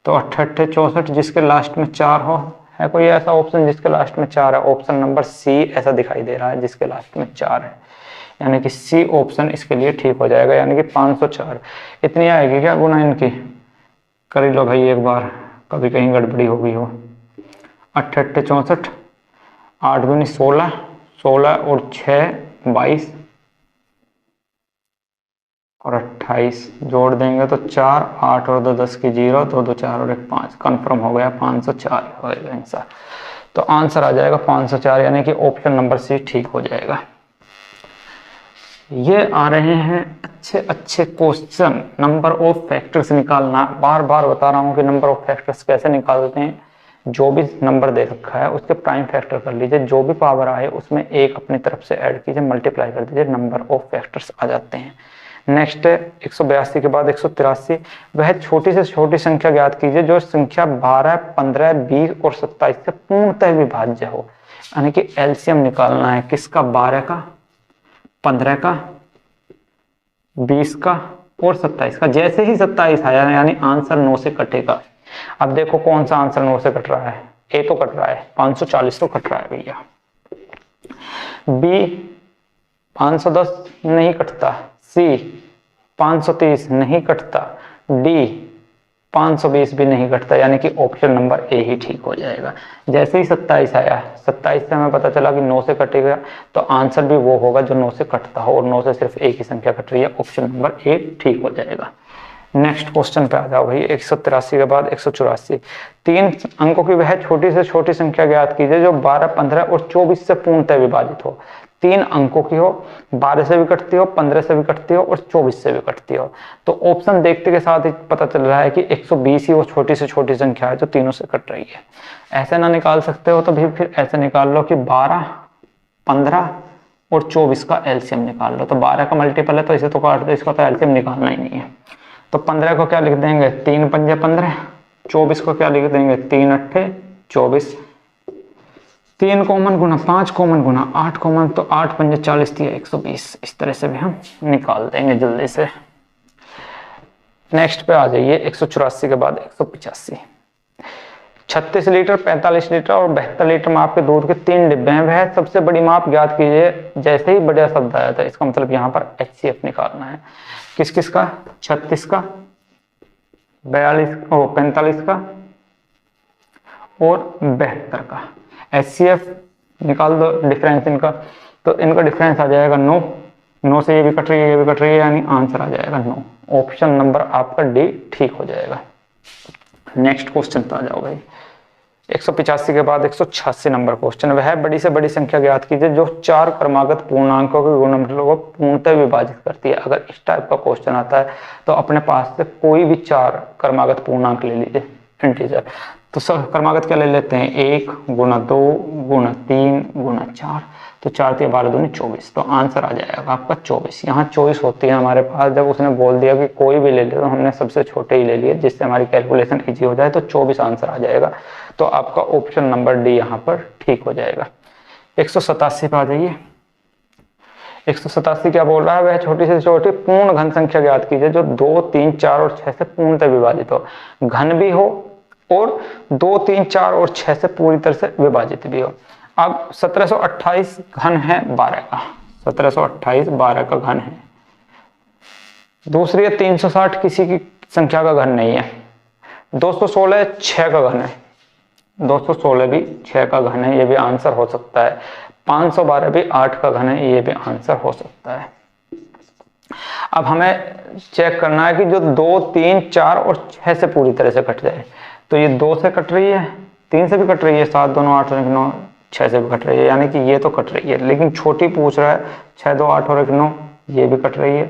तो 88 64 जिसके लास्ट में 4 हो, है कोई ऐसा ऑप्शन जिसके लास्ट में 4 है? ऑप्शन नंबर सी ऐसा दिखाई दे रहा है जिसके लास्ट में 4 है, यानी कि सी ऑप्शन इसके लिए ठीक हो जाएगा, यानी कि 504। इतनी आएगी क्या गुणा इनकी, कर ही लो भाई एक बार, कभी कहीं गड़बड़ी हो गई हो। 88 64 8 दूनी 16 16 और 6 22 और 28 जोड़ देंगे तो 4 8 और 2 10 की 0 2 2 4 और 1 5, कन्फर्म हो गया 504 होगा आंसर। तो आंसर आ जाएगा 504, यानी कि ऑप्शन नंबर सी ठीक हो जाएगा। ये आ रहे हैं अच्छे अच्छे क्वेश्चन, नंबर ऑफ फैक्टर्स निकालना। बार बार बता रहा हूँ कि नंबर ऑफ फैक्टर्स कैसे निकालते हैं। जो भी नंबर दे रखा है उसके प्राइम फैक्टर कर लीजिए, जो भी पावर आए उसमें एक अपनी तरफ से ऐड कीजिए, मल्टीप्लाई कर दीजिए, नंबर ऑफ फैक्टर्स आ जाते हैं। नेक्स्ट है 182 के बाद 183, वह छोटी से छोटी संख्या ज्ञात कीजिए जो संख्या 12 15 20 और 27 से पूर्णतः विभाज्य हो। यानी कि एलसीएम निकालना है किसका, 12 का 15 का 20 का और 27 का। जैसे ही 27 आया यानी आंसर 9 से कटेगा। अब देखो कौन सा आंसर 9 से कट रहा है, ए तो कट रहा है, 540 तो कट रहा है भैया, बी 510 नहीं कटता, सी 530 नहीं कटता, डी 520 भी नहीं कटता, यानी कि ऑप्शन नंबर ए ही ठीक हो जाएगा। जैसे ही 27 आया, 27 से हमें पता चला कि 9 से कटेगा, तो आंसर भी वो होगा जो 9 से कटता हो, और 9 से सिर्फ एक ही संख्या कट रही है, ऑप्शन नंबर ए ठीक हो जाएगा। नेक्स्ट क्वेश्चन पे आ जाओ भाई, 183 के बाद 184, 3 अंकों की वह छोटी से छोटी संख्या ज्ञात कीजिए जो 12 15 और 24 से पूर्णतः विभाजित हो। 3 अंकों की हो, 12 से भी कटती हो, 15 से भी कटती हो और 24 से भी कटती हो। तो ऑप्शन देखते के साथ ही पता चल रहा है कि 120 ही वो छोटी से छोटी संख्या है जो तीनों से कट रही है। ऐसे ना निकाल सकते हो तो भी फिर ऐसे निकाल लो कि 12 15 और 24 का एलसीएम निकाल लो। तो 12 का मल्टीपल है तो इसे तो काट दो, इसका तो एलसीएम निकालना ही नहीं है। तो 15 को क्या लिख देंगे 3 पंजे 15, 24 को क्या लिख देंगे 3 अट्ठे 24, 3 कॉमन गुना 5 कॉमन गुना 8 कॉमन, तो 8 पंजे 40 दिया 120। इस तरह से भी हम निकाल देंगे जल्दी से। नेक्स्ट पे आ जाइए 184 के बाद 185, 36 लीटर, 45 लीटर और 72 लीटर माप के दूध के 3 डिब्बे हैं। वह सबसे बड़ी माप ज्ञात कीजिए। जैसे ही बढ़िया शब्द आया था, इसका मतलब यहाँ पर HCF निकालना है। किस किस का? 36 का, 45 का और 72 का। HCF निकाल दो, डिफरेंस इनका। तो इनका डिफरेंस आ जाएगा 9। 9 से ये भी कट रही है, ये भी कट रही है, यानी आंसर आ जाएगा 9। ऑप्शन नंबर आपका डी ठीक हो जाएगा। नेक्स्ट क्वेश्चन पे आ जाओ भाई। 185 के बाद 186 नंबर क्वेश्चन। वह बड़ी से बड़ी संख्या ज्ञात कीजिए जो 4 क्रमागत पूर्णांकों के गुणनफलों को पूर्णतः विभाजित करती है। अगर इस टाइप का क्वेश्चन आता है तो अपने पास से कोई भी 4 क्रमागत पूर्णांक ले लीजिए, इंटीजर। तो सब क्रमागत क्या ले लेते हैं? 1 गुणा 2 गुणा 3 गुणा 4। तो 4 3 12 दूनी 24। तो आंसर आ जाएगा आपका 24। यहाँ 24 होती है हमारे पास। जब उसने बोल दिया कि कोई भी ले ले, तो हमने सबसे छोटे ही ले लिए, जिससे हमारी कैलकुलेशन इजी हो जाए। तो 24 आंसर आ जाएगा। तो आपका ऑप्शन नंबर डी यहाँ पर ठीक हो जाएगा। 187 पे आ जाइए। 187 क्या बोल रहा है? वह छोटी से छोटी पूर्ण घन संख्या ज्ञात कीजिए जो 2 3 4 और 6 से पूर्णतः विभाजित हो। घन भी हो और 2 3 4 और 6 से पूरी तरह से विभाजित भी हो। अब 1728 घन है 12 का। 1728 12 का घन है। दूसरी है 360 किसी की संख्या का घन नहीं है। 216 6 का घन है। 216 भी 6 का घन है, ये भी आंसर हो सकता है। 512 भी 8 का घन है, ये भी आंसर हो सकता है। अब हमें चेक करना है कि जो 2 3 4 और 6 से पूरी तरह से कट जाए। तो ये 2 से कट रही है, 3 से भी कट रही है, 7 दोनों 8 और 9, 6 से भी कट रही है, यानी कि ये तो कट रही है। लेकिन छोटी पूछ रहा है, 6 2 8 और 9, ये भी कट रही है।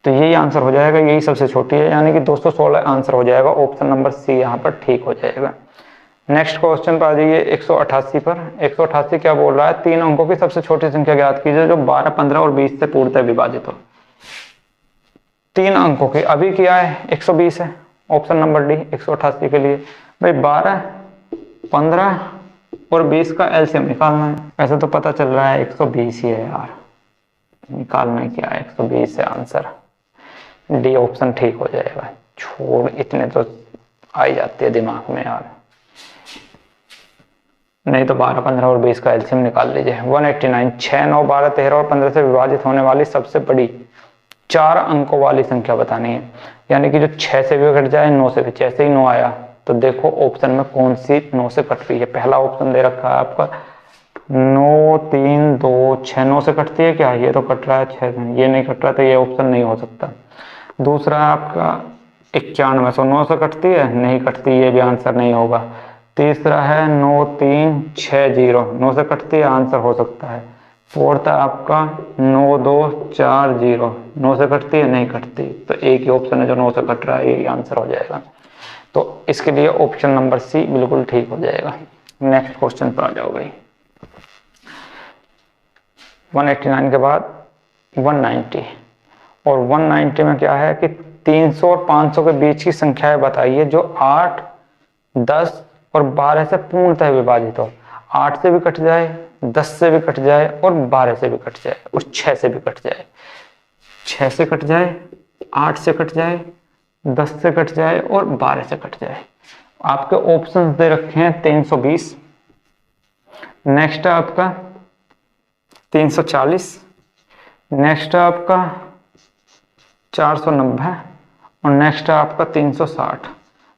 तो यही आंसर हो जाएगा, यही सबसे छोटी है, यानी कि 216 आंसर हो जाएगा। ऑप्शन नंबर सी यहाँ पर ठीक हो जाएगा। नेक्स्ट क्वेश्चन पर आ जाइए 188 पर। 188 क्या बोल रहा है? 3 अंकों की सबसे छोटी संख्या ज्ञात कीजिए जो 12 15 और 20 से पूर्णतः विभाजित हो। 3 अंकों के अभी क्या है? 120 है। ऑप्शन नंबर डी 188 के लिए। भाई 12 15 और 20 का एलसीएम निकालना है। ऐसे तो पता चल रहा है 120 ही है यार, निकालना क्या है? 120 है आंसर। डी ऑप्शन ठीक हो जाएगा। छोड़, इतने तो आ ही जाती है दिमाग में यार। नहीं तो 12 15 और 20 का एलसीएम निकाल लीजिए। 189 6 9 12 13 और 15 से विभाजित होने वाली सबसे बड़ी 4 अंकों वाली संख्या बतानी है। यानी कि जो 6 से भी कट जाए, 9 से भी। जैसे ही 9 आया तो देखो ऑप्शन में कौन सी 9 से कट रही है। पहला ऑप्शन दे रखा है आपका 9 3 2 6। 9 से कटती है क्या? ये तो कट रहा है 6 से, ये नहीं कट रहा, तो ये ऑप्शन नहीं हो सकता। दूसरा आपका 91 सौ 9 से कटती है, नहीं कटती, ये भी आंसर नहीं होगा। तीसरा है 9 3 6 0, 9 से कटती है, आंसर हो सकता है। फोर्थ है आपका 9 2 4 0, 9 से कटती है, नहीं कटती, तो एक ही ऑप्शन है जो 9 से कट रहा है, यही आंसर हो जाएगा। तो इसके लिए ऑप्शन नंबर सी बिल्कुल ठीक हो जाएगा। नेक्स्ट क्वेश्चन पर आ जाओ भाई। 189 के बाद 190, और 190 में क्या है कि 300 और 500 के बीच की संख्याएं बताइए जो 8 10 और 12 से पूर्णतः विभाजित हो। 8 से भी कट जाए, 10 से भी कट जाए और 12 से भी कट जाए और 6 से भी कट जाए। 6 से कट जाए, 8 से कट जाए, 10 से कट जाए और 12 से कट जाए। आपके ऑप्शंस दे रखे हैं 320, नेक्स्ट है आपका 340, नेक्स्ट है आपका 490 और नेक्स्ट है आपका 360।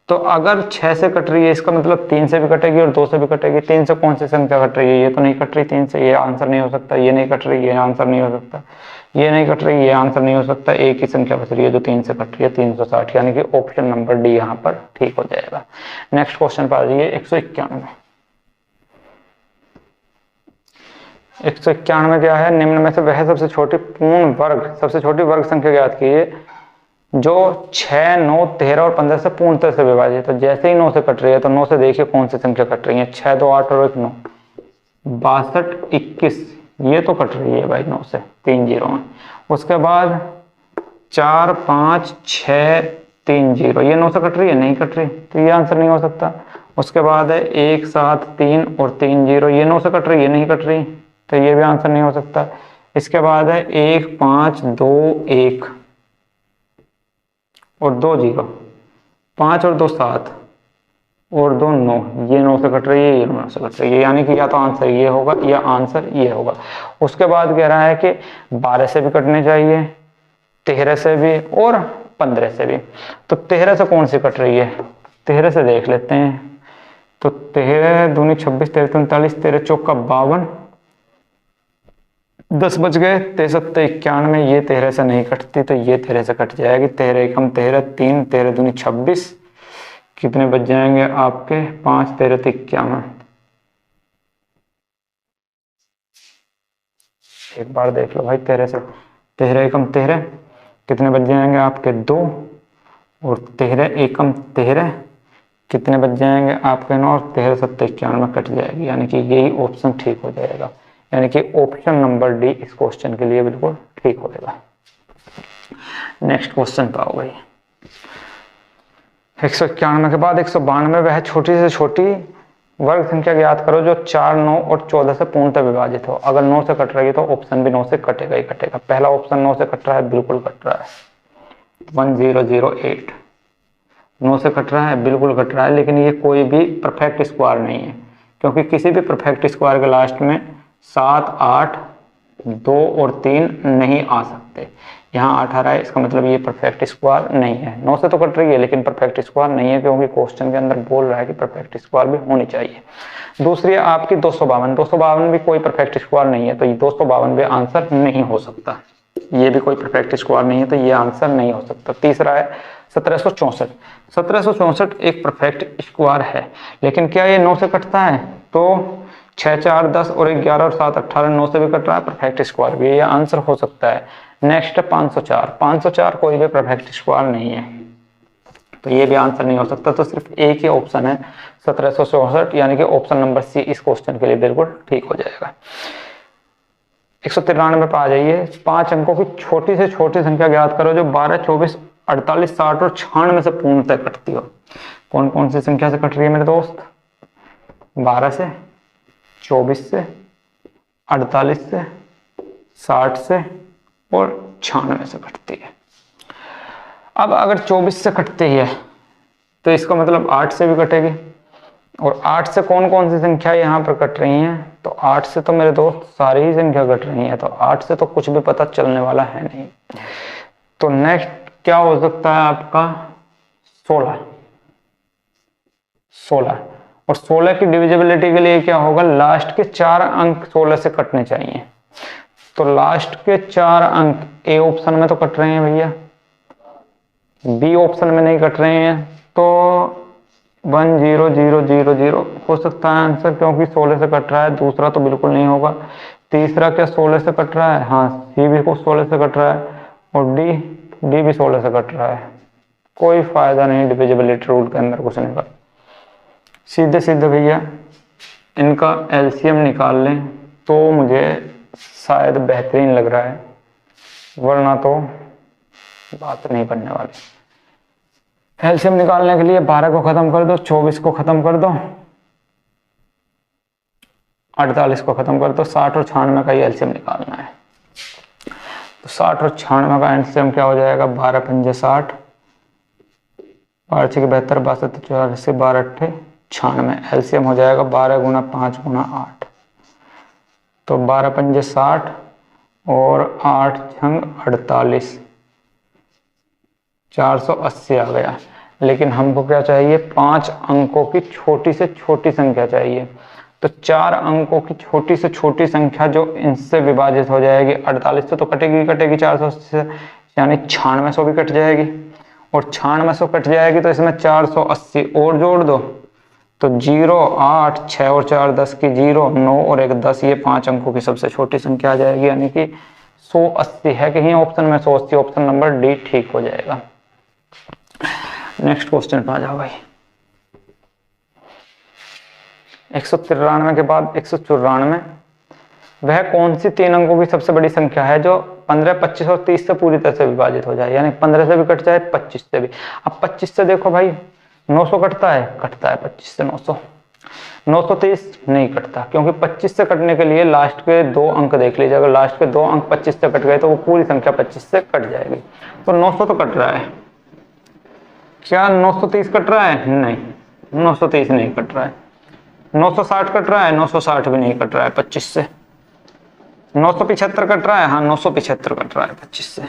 तो अगर 6 से कट रही है, इसका मतलब 3 से भी कटेगी और 2 से भी कटेगी। 3 से कौन सी संख्या कट रही है? ये तो नहीं कट रही 3 से, ये आंसर नहीं हो सकता। ये नहीं कट रही, ये आंसर नहीं हो सकता। ये नहीं कट रही, ये आंसर नहीं हो सकता। एक ही संख्या बच रही है जो 3 से कट रही है, 360, यानी कि ऑप्शन नंबर डी यहाँ पर ठीक हो जाएगा। नेक्स्ट क्वेश्चन पर आ जाइए 191। 191 क्या है? निम्न में से वह सबसे छोटी पूर्ण वर्ग, सबसे छोटी वर्ग संख्या ज्ञात कीजिए जो 6 9 13 और 15 से पूर्णतः से विभाजित। तो जैसे ही 9 से कट रही है तो 9 से देखिए कौन सी संख्या कट रही है। 6 2 8 और 1 9, 62 21, ये तो कट रही है भाई 9 से, 3 0 में। उसके बाद 4 5 6 3 0, ये 9 से कट रही है, नहीं कट रही, तो ये आंसर नहीं हो सकता। उसके बाद है 1 7 3 और 3 0, ये 9 से कट रही है, नहीं कट रही, तो ये भी आंसर नहीं हो सकता। इसके बाद है 1 5 2 1 और 2 0, 5 और 2 7 और दो 9, ये 9 से कट रही है, ये 9 से कट रही है, यानी कि या तो आंसर ये होगा या आंसर ये होगा। उसके बाद कह रहा है कि 12 से भी कटने चाहिए, 13 से भी और 15 से भी। तो 13 से कौन सी कट रही है, 13 से देख लेते हैं। तो 13 दूनी 26, 13 39, 13 चौका 52, 10 बच गए, 13 91, ये 13 से नहीं कटती तो ये 13 से कट जाएगी। 13 एकम 13, 3, 13 दूनी 26, कितने बच जाएंगे आपके 5, 13 91। एक बार देख लो भाई, 13 से 13 एकम 13, कितने बच जाएंगे आपके 2, और 13 एकम 13, कितने बच जाएंगे आपके 9, और 13 7 91 कट जाएगी, यानी कि यही ऑप्शन ठीक हो जाएगा। यानी कि ऑप्शन नंबर डी इस क्वेश्चन के लिए बिल्कुल ठीक होगा। नेक्स्ट क्वेश्चन पाओ भाई, 191 के बाद 192, वह छोटी से छोटी वर्ग संख्या ज्ञात करो जो 4, 9 और 14 से पूर्णतः विभाजित हो। अगर 9 से कट रही है तो ऑप्शन भी 9 से कटेगा ही कटेगा। पहला ऑप्शन 9 से कट रहा है, बिल्कुल कट रहा है, 1008 9 से कट रहा है, बिल्कुल कट रहा है, लेकिन ये कोई भी परफेक्ट स्क्वायर नहीं है, क्योंकि किसी भी परफेक्ट स्क्वायर के लास्ट में 7, 8, 2 और 3 नहीं आ सकते। यहाँ 8 आ रहा है, इसका मतलब ये परफेक्ट स्क्वायर नहीं है। 9 से तो कट रही है लेकिन परफेक्ट स्क्वायर नहीं है, क्योंकि क्वेश्चन के अंदर बोल रहा है कि परफेक्ट स्क्वायर भी होनी चाहिए। दूसरी आपकी 252 भी कोई परफेक्ट स्क्वायर नहीं है, तो ये 252 भी आंसर नहीं हो सकता। ये भी कोई परफेक्ट स्क्वायर नहीं है, तो ये आंसर नहीं हो सकता। तीसरा है 1764। 1764 एक परफेक्ट स्क्वायर है, लेकिन क्या ये 9 से कटता है? तो 6, 4, 10 और 11 और 7, 18, 9 से भी कट रहा है, परफेक्ट स्क्वायर भी, ये आंसर हो सकता है। नेक्स्ट है 504। 504 कोई भी परफेक्ट स्क्वायर नहीं है, तो ये भी आंसर नहीं हो सकता। तो सिर्फ एक ही ऑप्शन है 1764, यानी कि ऑप्शन नंबर सी इस क्वेश्चन के लिए बिल्कुल ठीक हो जाएगा। 193 पे आ जाइए। 5 अंकों की छोटी से छोटी संख्या ज्ञात करो जो 12, 24, 48, 60 और 96 से पूर्णतः कटती हो। कौन कौन सी संख्या से कट रही है मेरे दोस्त? 12 से, 24 से, 48 से, 60 से और 96 से कटती है। अब अगर 24 से कटती है तो इसका मतलब 8 से भी कटेगी, और 8 से कौन कौन सी संख्या यहाँ पर कट रही हैं? तो 8 से तो मेरे दोस्त सारी ही संख्या कट रही है, तो 8 से तो कुछ भी पता चलने वाला है नहीं। तो नेक्स्ट क्या हो सकता है आपका? 16। और 16 की डिविजिबिलिटी के लिए क्या होगा? लास्ट के 4 अंक 16 से कटने चाहिए। तो लास्ट के 4 अंक ए ऑप्शन में तो कट रहे हैं भैया, बी ऑप्शन में नहीं कट रहे हैं, तो 10000 हो सकता है आंसर, क्योंकि 16 से कट रहा है। दूसरा तो बिल्कुल नहीं होगा। तीसरा क्या 16 से कट रहा है? हाँ, सी भी को 16 से कट रहा है, और डी भी 16 से कट रहा है। कोई फायदा नहीं डिविजिबिलिटी रूल के अंदर घुसने का। सीधे सीधे भैया इनका एलसीएम निकाल लें तो मुझे शायद बेहतरीन लग रहा है, वरना तो बात नहीं बनने वाली। एलसीएम निकालने के लिए 12 को खत्म कर दो, 24 को खत्म कर दो, 48 को खत्म कर दो, 60 और 96 का ही एलसीएम निकालना है। तो 60 और 96 का एलसीएम क्या हो जाएगा? 12 पंजे 60, 12 6 72, 62 84, 12 8 96। एलसीएम हो जाएगा 12 गुना 5 गुना 8, तो 12 पंजे 60 और 8 छंग 48, 480 आ गया। लेकिन हमको क्या चाहिए? 5 अंकों की छोटी से छोटी संख्या चाहिए। तो 4 अंकों की छोटी से छोटी संख्या जो इनसे विभाजित हो जाएगी, 48 से तो कटेगी 480 से, यानी 96 भी कट जाएगी, और 96 कट जाएगी तो इसमें 480 और जोड़ दो, तो 0, 8, 6 और 4 10 की 0, 9 और 1 10, ये 5 अंकों की सबसे छोटी संख्या आ जाएगी, यानी कि 180 है कहीं ऑप्शन में, 180 ऑप्शन नंबर डी ठीक हो जाएगा। नेक्स्ट क्वेश्चन पे आ जाओ भाई। 193 के बाद 194, वह कौन सी 3 अंकों की सबसे बड़ी संख्या है जो 15, 25 और 30 से पूरी तरह से विभाजित हो जाए, यानी 15 से भी कट जाए, 25 से भी। अब 25 से देखो भाई 900 कटता है 25 से 900। 930 नहीं कटता, क्योंकि 25 से कटने के लिए लास्ट के 2 अंक देख लीजिए। अगर लास्ट के 2 अंक 25 से कट गए तो वो पूरी संख्या 25 से कट जाएगी। तो 900 तो कट रहा है। क्या 930 कट रहा है? नहीं। 930 नहीं कट रहा है। 960 कट रहा है, 960 भी नहीं कट रहा है 25 से। 975 कट रहा है, हाँ 975 कट रहा है 25 से।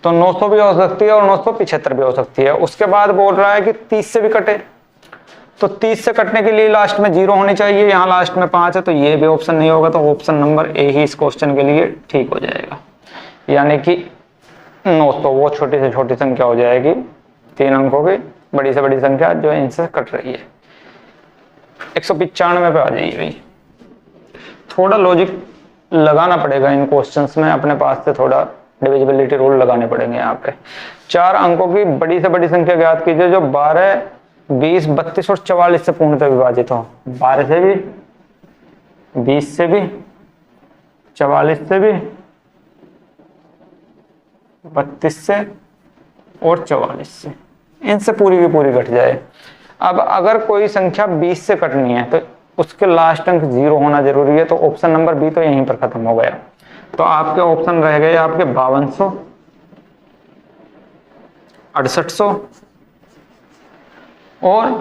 तो 900 भी हो सकती है और 975 भी हो सकती है। उसके बाद बोल रहा है कि 30 से भी कटे, तो 30 से कटने के लिए लास्ट में 0 होनी चाहिए, यहाँ लास्ट में 5 है तो ये भी ऑप्शन नहीं होगा, तो ऑप्शन नंबर ए ही इस क्वेश्चन के लिए ठीक हो जाएगा। यानी कि 900 वो छोटी से छोटी संख्या हो जाएगी 3 अंकों की, बड़ी से बड़ी संख्या जो इनसे कट रही है। 195 पे आ जाइए भाई। थोड़ा लॉजिक लगाना पड़ेगा इन क्वेश्चंस में, अपने पास से थोड़ा डिविजिबिलिटी रूल लगाने पड़ेंगे। यहाँ पे 4 अंकों की बड़ी से बड़ी संख्या ज्ञात कीजिए जो 12, 20, 32 और 44 से पूर्णतः विभाजित हो। 12 से भी, 20 से भी, 44 से भी, 32 से और 44 से, इनसे पूरी की पूरी कट जाए। अब अगर कोई संख्या 20 से कटनी है तो उसके लास्ट अंक 0 होना जरूरी है, तो ऑप्शन नंबर बी तो यहीं पर खत्म हो गया। तो आपके ऑप्शन रह गए आपके 5200, 6800 और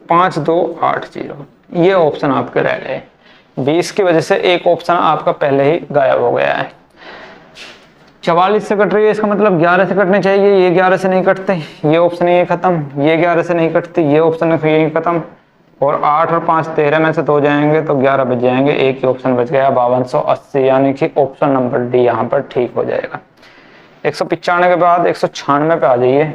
5280। ये ऑप्शन आपके रह गए। 20 की वजह से एक ऑप्शन आपका पहले ही गायब हो गया है। 44 से कट रही है, इसका मतलब 11 से कटने चाहिए, ये 11 से नहीं कटते, ये ऑप्शन ये खत्म। ये 11 से नहीं कटती, ये ऑप्शन यही खत्म। और 8 और 5 13 में से 2 जाएंगे तो 11 बच जाएंगे, एक ही ऑप्शन बच गया 5280, यानी कि ऑप्शन नंबर डी यहाँ पर ठीक हो जाएगा। 195 के बाद 196 पे आ जाइए।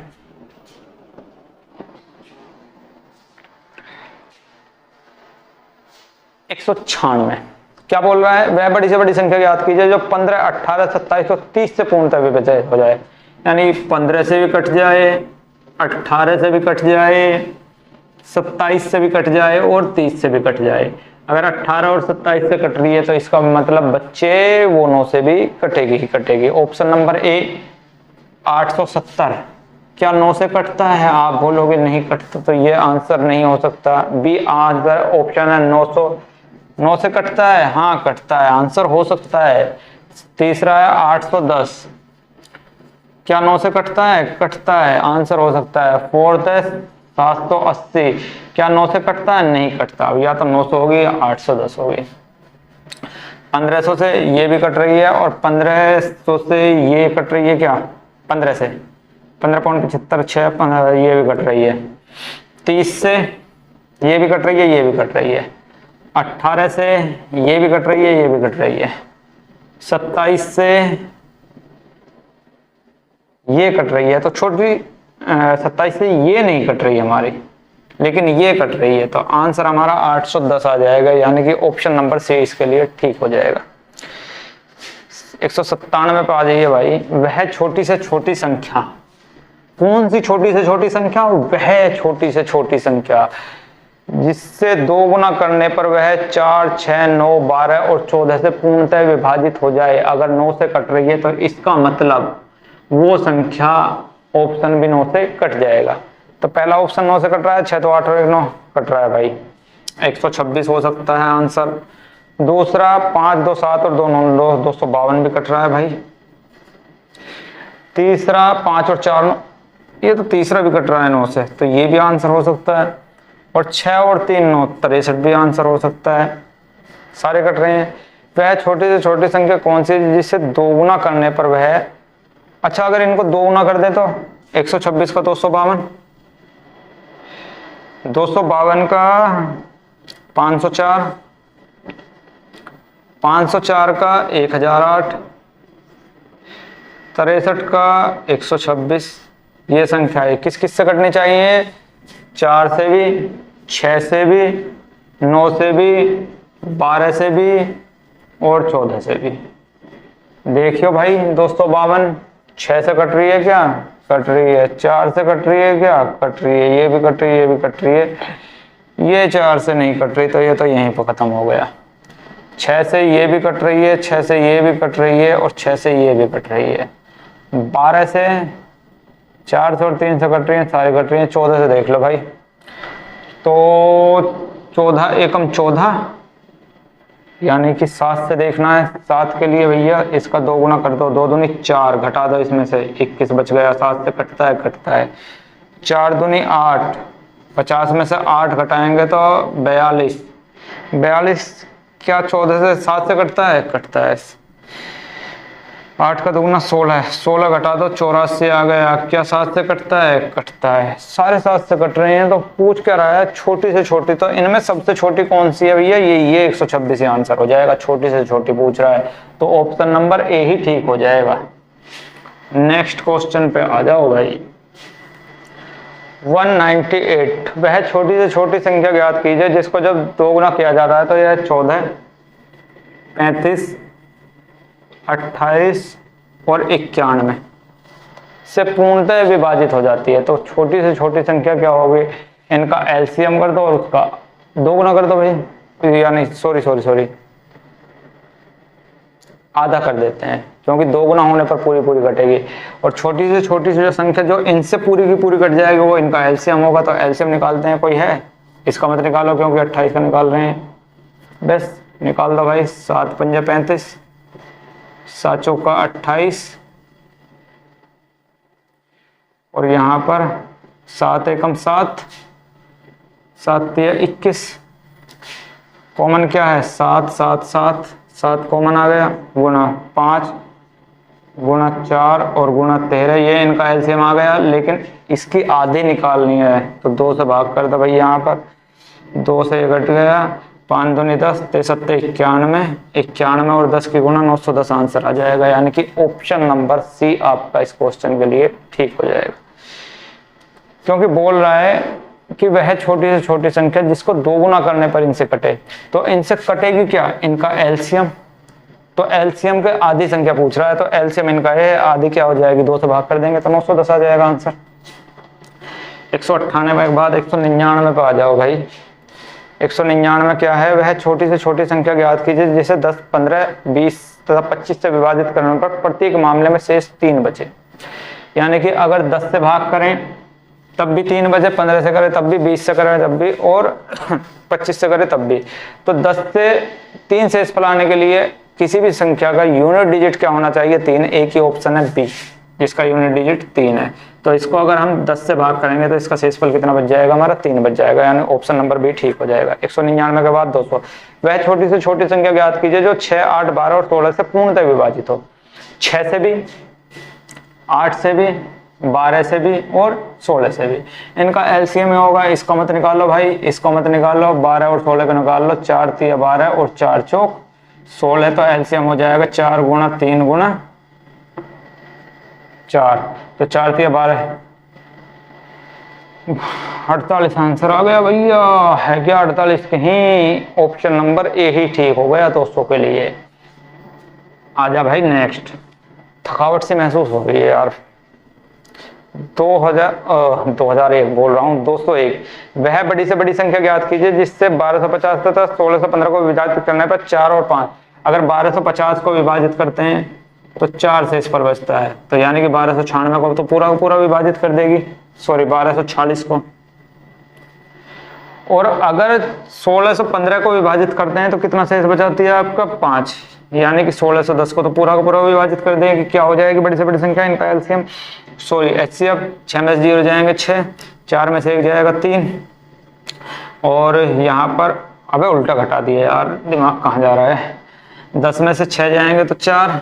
क्या बोल रहा है? वह बड़ी से बड़ी संख्या याद कीजिए जो 15, 18, 27 और 30 से पूर्णतः विभाजित हो जाए। यानी 15 से भी कट जाए, 18 से भी कट जाए, 27 से भी कट जाए और 30 से भी कट जाए। अगर 18 और 27 से कट रही है तो इसका मतलब बच्चे वो 9 से भी कटेगी ही कटेगी। ऑप्शन नंबर ए 870 क्या 9 से कटता है? आप बोलोगे नहीं कटता, तो ये आंसर नहीं हो सकता। बी आंसर ऑप्शन है 9 से कटता है, हाँ कटता है, आंसर हो सकता है। तीसरा है 810 क्या 9 से कटता है? कटता है, आंसर हो सकता है। फोर्थ है 780 क्या 9 से कटता है? नहीं कटता, या तो 900 होगी या 810 होगी। 1500 से ये भी कट रही है और 1500 से ये कट रही है क्या? 15 से 15.75 ये भी कट रही है। 30 से ये भी कट रही है, ये भी कट रही है। 18 से ये भी कट रही है, ये भी कट रही है। 27 से ये कट रही है, तो छोटी 27 से ये नहीं कट रही है हमारी, लेकिन ये कट रही है, तो आंसर हमारा 810 आ जाएगा, यानी कि ऑप्शन नंबर सी इसके लिए ठीक हो जाएगा। 197 पे आ जाइए भाई। वह छोटी से छोटी संख्या, कौन सी छोटी से छोटी संख्या? वह छोटी से छोटी संख्या जिससे 2 गुना करने पर वह 4, 6, 9, 12 और 14 से पूर्णतः विभाजित हो जाए। अगर 9 से कट रही है तो इसका मतलब वो संख्या ऑप्शन भी 9 से कट जाएगा। तो पहला ऑप्शन 9 से कट रहा है, 6 तो 8 और 1 9 कट रहा है भाई, 126 हो सकता है आंसर। दूसरा 5, 2, 7 और 2, 9, 252 भी कट रहा है भाई। तीसरा 5 और 4, 9, ये तो तीसरा भी कट रहा है 9 से, तो ये भी आंसर हो सकता है। और 6 और 3, 9, 63 भी आंसर हो सकता है, सारे कट रहे हैं। वह छोटी से छोटी संख्या कौन सी जिससे 2 गुना करने पर वह, अच्छा अगर इनको 2 गुना कर दे तो 126 का 252, 252 का 504, 504 का 1008, 63 का 126। ये संख्या है किस किस से कटनी चाहिए? 4 से भी, 6 से भी, 9 से भी, 12 से भी और 14 से भी। देखियो भाई 252 6 से कट रही है क्या? कट रही है। 4 से कट रही है क्या? कट रही है। ये भी कट रही है, ये भी कट रही है। ये 4 से नहीं कट रही, तो ये तो यहीं पर खत्म हो गया। 6 से ये भी कट रही है, 6 से ये भी कट रही है और 6 से ये भी कट रही है। 12 से, 4 से और 3 से कट रही है, सारी कट रही है। 14 से देख लो भाई, तो 14 एकम 14, यानी कि 7 से देखना है। 7 के लिए भैया इसका 2 गुना कर दो, 2 दूनी 4, घटा दो इसमें से 21 बच गया। 7 से कटता है, कटता है। 4 दूनी 8, 50 में से 8 घटाएंगे तो 42। 42 क्या 14 से 7 से कटता है? कटता है। 8 का दुगना 16 है, 16 घटा दो 84 आ गया। क्या 7 से कटता है? कटता है। सारे 7 से कट रहे हैं। तो पूछ क्या रहा है? छोटी से छोटी। तो इनमें सबसे छोटी कौन सी है भैया? ये 126 ही आंसर हो जाएगा। छोटी से छोटी पूछ रहा है तो ऑप्शन नंबर ए ही ठीक हो जाएगा। नेक्स्ट क्वेश्चन पे आ जाओ भाई। 198 वह छोटी से छोटी संख्या ज्ञात कीजिए जिसको जब 2 गुना किया जाता है तो यह 14, 35, 28 और 91 से पूर्णतः विभाजित हो जाती है। तो छोटी से छोटी संख्या क्या होगी? इनका एलसीएम कर दो और उसका 2 गुना कर दो भाई, यानी सॉरी आधा कर देते हैं, क्योंकि 2 गुना होने पर पूरी पूरी कटेगी। और छोटी से छोटी जो संख्या जो इनसे पूरी की पूरी कट जाएगी वो इनका एलसीएम होगा। तो एलसीएम निकालते हैं। कोई है? इसका मत निकालो, क्योंकि 28 का निकाल रहे हैं। बस निकाल दो भाई। 7 पंजे 35, 7 चौका 28 और यहाँ पर 7 एकम 7, 7 तिया 21। कॉमन क्या है? 7 7 7, 7 कॉमन आ गया। गुना 5 गुना 4 और गुना 13, ये इनका एलसीएम आ गया। लेकिन इसकी आधी निकालनी है तो 2 से भाग कर दो भाई। यहाँ पर 2 से ये कट गया। 5 दूनी 10, 73 91, 91 और 10 की गुना 910 आंसर आ जाएगा। यानी कि ऑप्शन नंबर सी आपका इस क्वेश्चन के लिए ठीक हो जाएगा, क्योंकि बोल रहा है कि वह छोटी से छोटी संख्या जिसको 2 गुना करने पर इनसे कटे। तो इनसे कटेगी क्या? इनका एलसीएम। तो एलसीएम के आधी संख्या पूछ रहा है, तो एलसीएम इनका है, आधी क्या हो जाएगी? 2 से भाग कर देंगे तो 910 आ जाएगा आंसर। 198 के बाद 199 पे आ जाओ भाई। 199 क्या है? वह छोटी से छोटी संख्या ज्ञात कीजिए जिसे 10, 15, 20 तथा 25 से विभाजित करने पर प्रत्येक मामले में शेष 3 बचे। यानी कि अगर 10 से भाग करें तब भी 3 बचे, 15 से करें तब भी, 20 से करें तब भी और 25 से करें तब भी। तो 10 से 3 शेष फलाने के लिए किसी भी संख्या का यूनिट डिजिट क्या होना चाहिए? 3। एक ही ऑप्शन है बी, जिसका यूनिट डिजिट 3 है। तो इसको अगर हम 10 से भाग करेंगे तो इसका शेषफल कितना बच जाएगा? हमारा 3 बच जाएगा। यानी ऑप्शन नंबर बी ठीक हो जाएगा। 199 के बाद 200। वह छोटी से छोटी संख्या ज्ञात कीजिए जो 6, 8, 12 और 16 से पूर्णतः विभाजित हो। 6 से भी, 8 से भी, 12 से भी और 16 से भी। इनका एलसीएम होगा। इसका मत निकालो भाई, इसको मत निकालो। 12 और 16 का निकाल लो। 4 तिया 12 और 4 चौक 16। तो एलसीएम हो जाएगा 4 गुना 3 गुना 4। तो 4 तिया 12, 48 आंसर आ गया भैया। है क्या 48? कहीं ऑप्शन नंबर ए ही ठीक हो गया दोस्तों के लिए। आजा भाई नेक्स्ट। थकावट से महसूस हो रही है यार। 2001 बोल रहा हूँ, 201। वह बड़ी से बड़ी संख्या ज्ञात कीजिए जिससे 1250 तथा 1615 को विभाजित करने पर 4 और 5। अगर 1250 को विभाजित करते हैं तो 4 से इस पर बचता है। तो यानी कि 1296 को तो पूरा पूरा विभाजित कर देगी, 1240 को। और अगर 1615 को विभाजित करते हैं तो कितना शेष बचाती है आपका? 5। यानी कि 1610 को तो पूरा का पूरा विभाजित कर देंगे। क्या हो जाएगी बड़ी से बड़ी संख्या? इनका एलसीएम एचसीएफ 6 में से 0 जाएंगे 6, 4 में से 1 जाएगा 3 और यहाँ पर अबे उल्टा घटा दिया यार, दिमाग कहाँ जा रहा है। 10 में से 6 जाएंगे तो 4,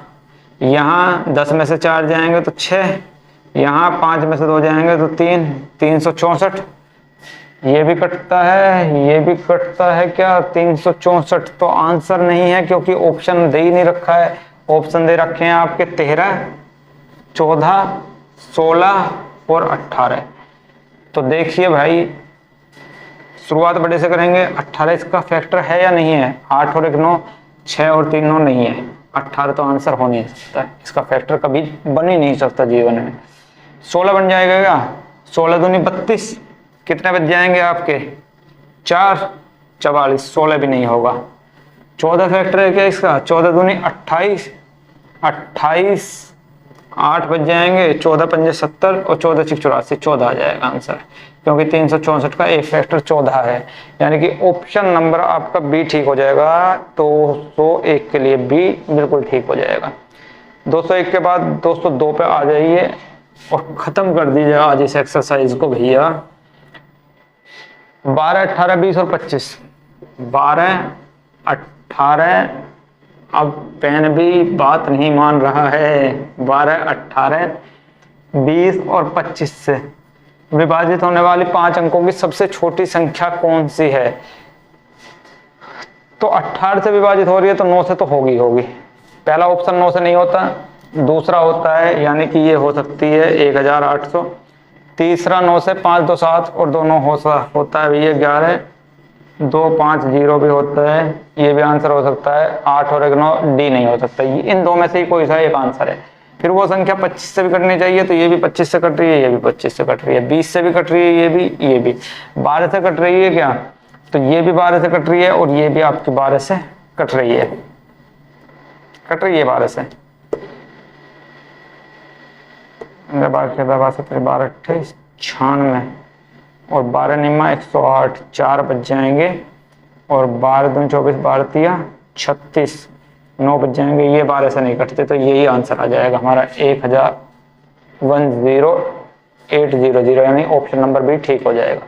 यहाँ 10 में से 4 जाएंगे तो 6, यहाँ 5 में से 2 जाएंगे तो 3, 364। ये भी कटता है, ये भी कटता है। क्या 364? तो आंसर नहीं है, क्योंकि ऑप्शन दे ही नहीं रखा है। ऑप्शन दे रखे हैं आपके 13, 14, 16 और 18। तो देखिए भाई, शुरुआत बड़े से करेंगे। 18 इसका फैक्टर है या नहीं है? 8 और 1 9, 6 और 3 9 नहीं है। 18 तो आंसर हो नहीं सकता, इसका फैक्टर कभी बन ही नहीं सकता जीवन में। 16 बन जाएगा क्या? 16 दूनी 32, कितने बच जाएंगे आपके? 4, 44। 16 भी नहीं होगा। 14 फैक्टर है क्या इसका? 14 दूनी 28, 28, 8 बच जाएंगे। 14 पंजे 70 और 14 6 84, 14 आ जाएगा आंसर, क्योंकि 364 का एक फैक्टर 14 है। यानी कि ऑप्शन नंबर आपका बी ठीक हो जाएगा। 201 के लिए बी बिल्कुल ठीक हो जाएगा। 201 के बाद 202 पे आ जाइए और खत्म कर दीजिए आज इस एक्सरसाइज को भैया। 12, 18, 20 और 25। 12, 18, अब पेन भी बात नहीं मान रहा है। 12, 18, 20 और 25 से विभाजित होने वाली 5 अंकों की सबसे छोटी संख्या कौन सी है? तो 18 से विभाजित हो रही है तो 9 से तो होगी होगी। पहला ऑप्शन 9 से नहीं होता, दूसरा होता है, यानी कि ये हो सकती है 1800। तीसरा 9 से 5 2 7 और दोनों होता है ये 11 2 5 0 भी होता है, ये भी आंसर हो सकता है। 8 और 1 9, डी नहीं हो सकता। इन दो में से ही कोई सा एक आंसर है। फिर वो संख्या 25 से भी कटनी चाहिए, तो ये भी 25 से कट रही है, ये भी 25 से कट रही है, 20 से भी कट रही है, ये भी 12 से कट रही है क्या? तो ये भी 12 से कट रही है और ये भी आपकी 12 से कट रही है, 12 से। 12 28 96 और 12 निम्मा 108, 4 बच जाएंगे और 12 दूनी 24, 12 तिया 36, 9 बच जाएंगे। ये 12 से नहीं कटते, तो यही आंसर आ जाएगा हमारा 1010800, यानी ऑप्शन नंबर बी ठीक हो जाएगा।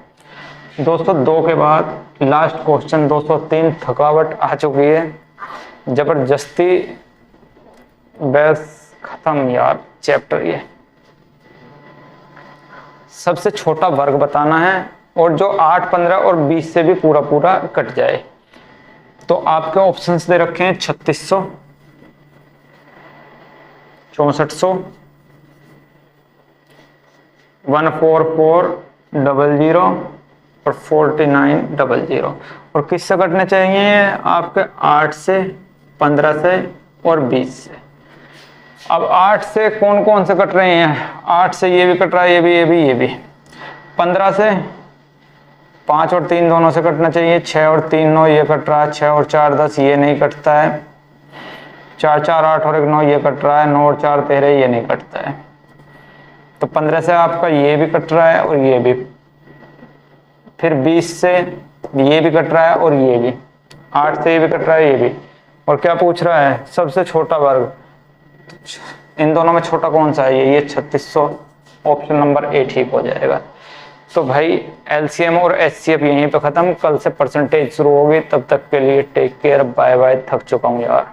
202 के बाद लास्ट क्वेश्चन 203। थकावट आ चुकी है जबरदस्ती, बस खत्म यार चैप्टर। ये सबसे छोटा वर्ग बताना है और जो 8, 15 और 20 से भी पूरा पूरा कट जाए। तो आपके ऑप्शंस दे रखे हैं 3600, 6400, 14400 और 4900। और किससे कटने चाहिए? आपके 8 से, 15 से और 20 से। अब 8 से कौन कौन से कट रहे हैं? 8 से ये भी कट रहा है, ये भी। 15 से 5 और 3 दोनों से कटना चाहिए। 6 और 3 9, ये कट रहा है। 6 और 4 10, ये नहीं कटता है। 4 4 8 और 1 9, ये कट रहा है। 9 और 4 13, ये नहीं कटता है। तो 15 से आपका ये भी कट रहा है और ये भी। फिर 20 से ये भी कट रहा है और ये भी। 8 से ये भी कट रहा है, ये भी। और क्या पूछ रहा है? सबसे छोटा वर्ग। इन दोनों में छोटा कौन सा है? ये 3600, ऑप्शन नंबर ए ठीक हो जाएगा। तो भाई एलसीएम और एचसीएफ यहीं पे खत्म। कल से परसेंटेज शुरू होगी, तब तक के लिए टेक केयर, बाय बाय। थक चुका हूँ यार।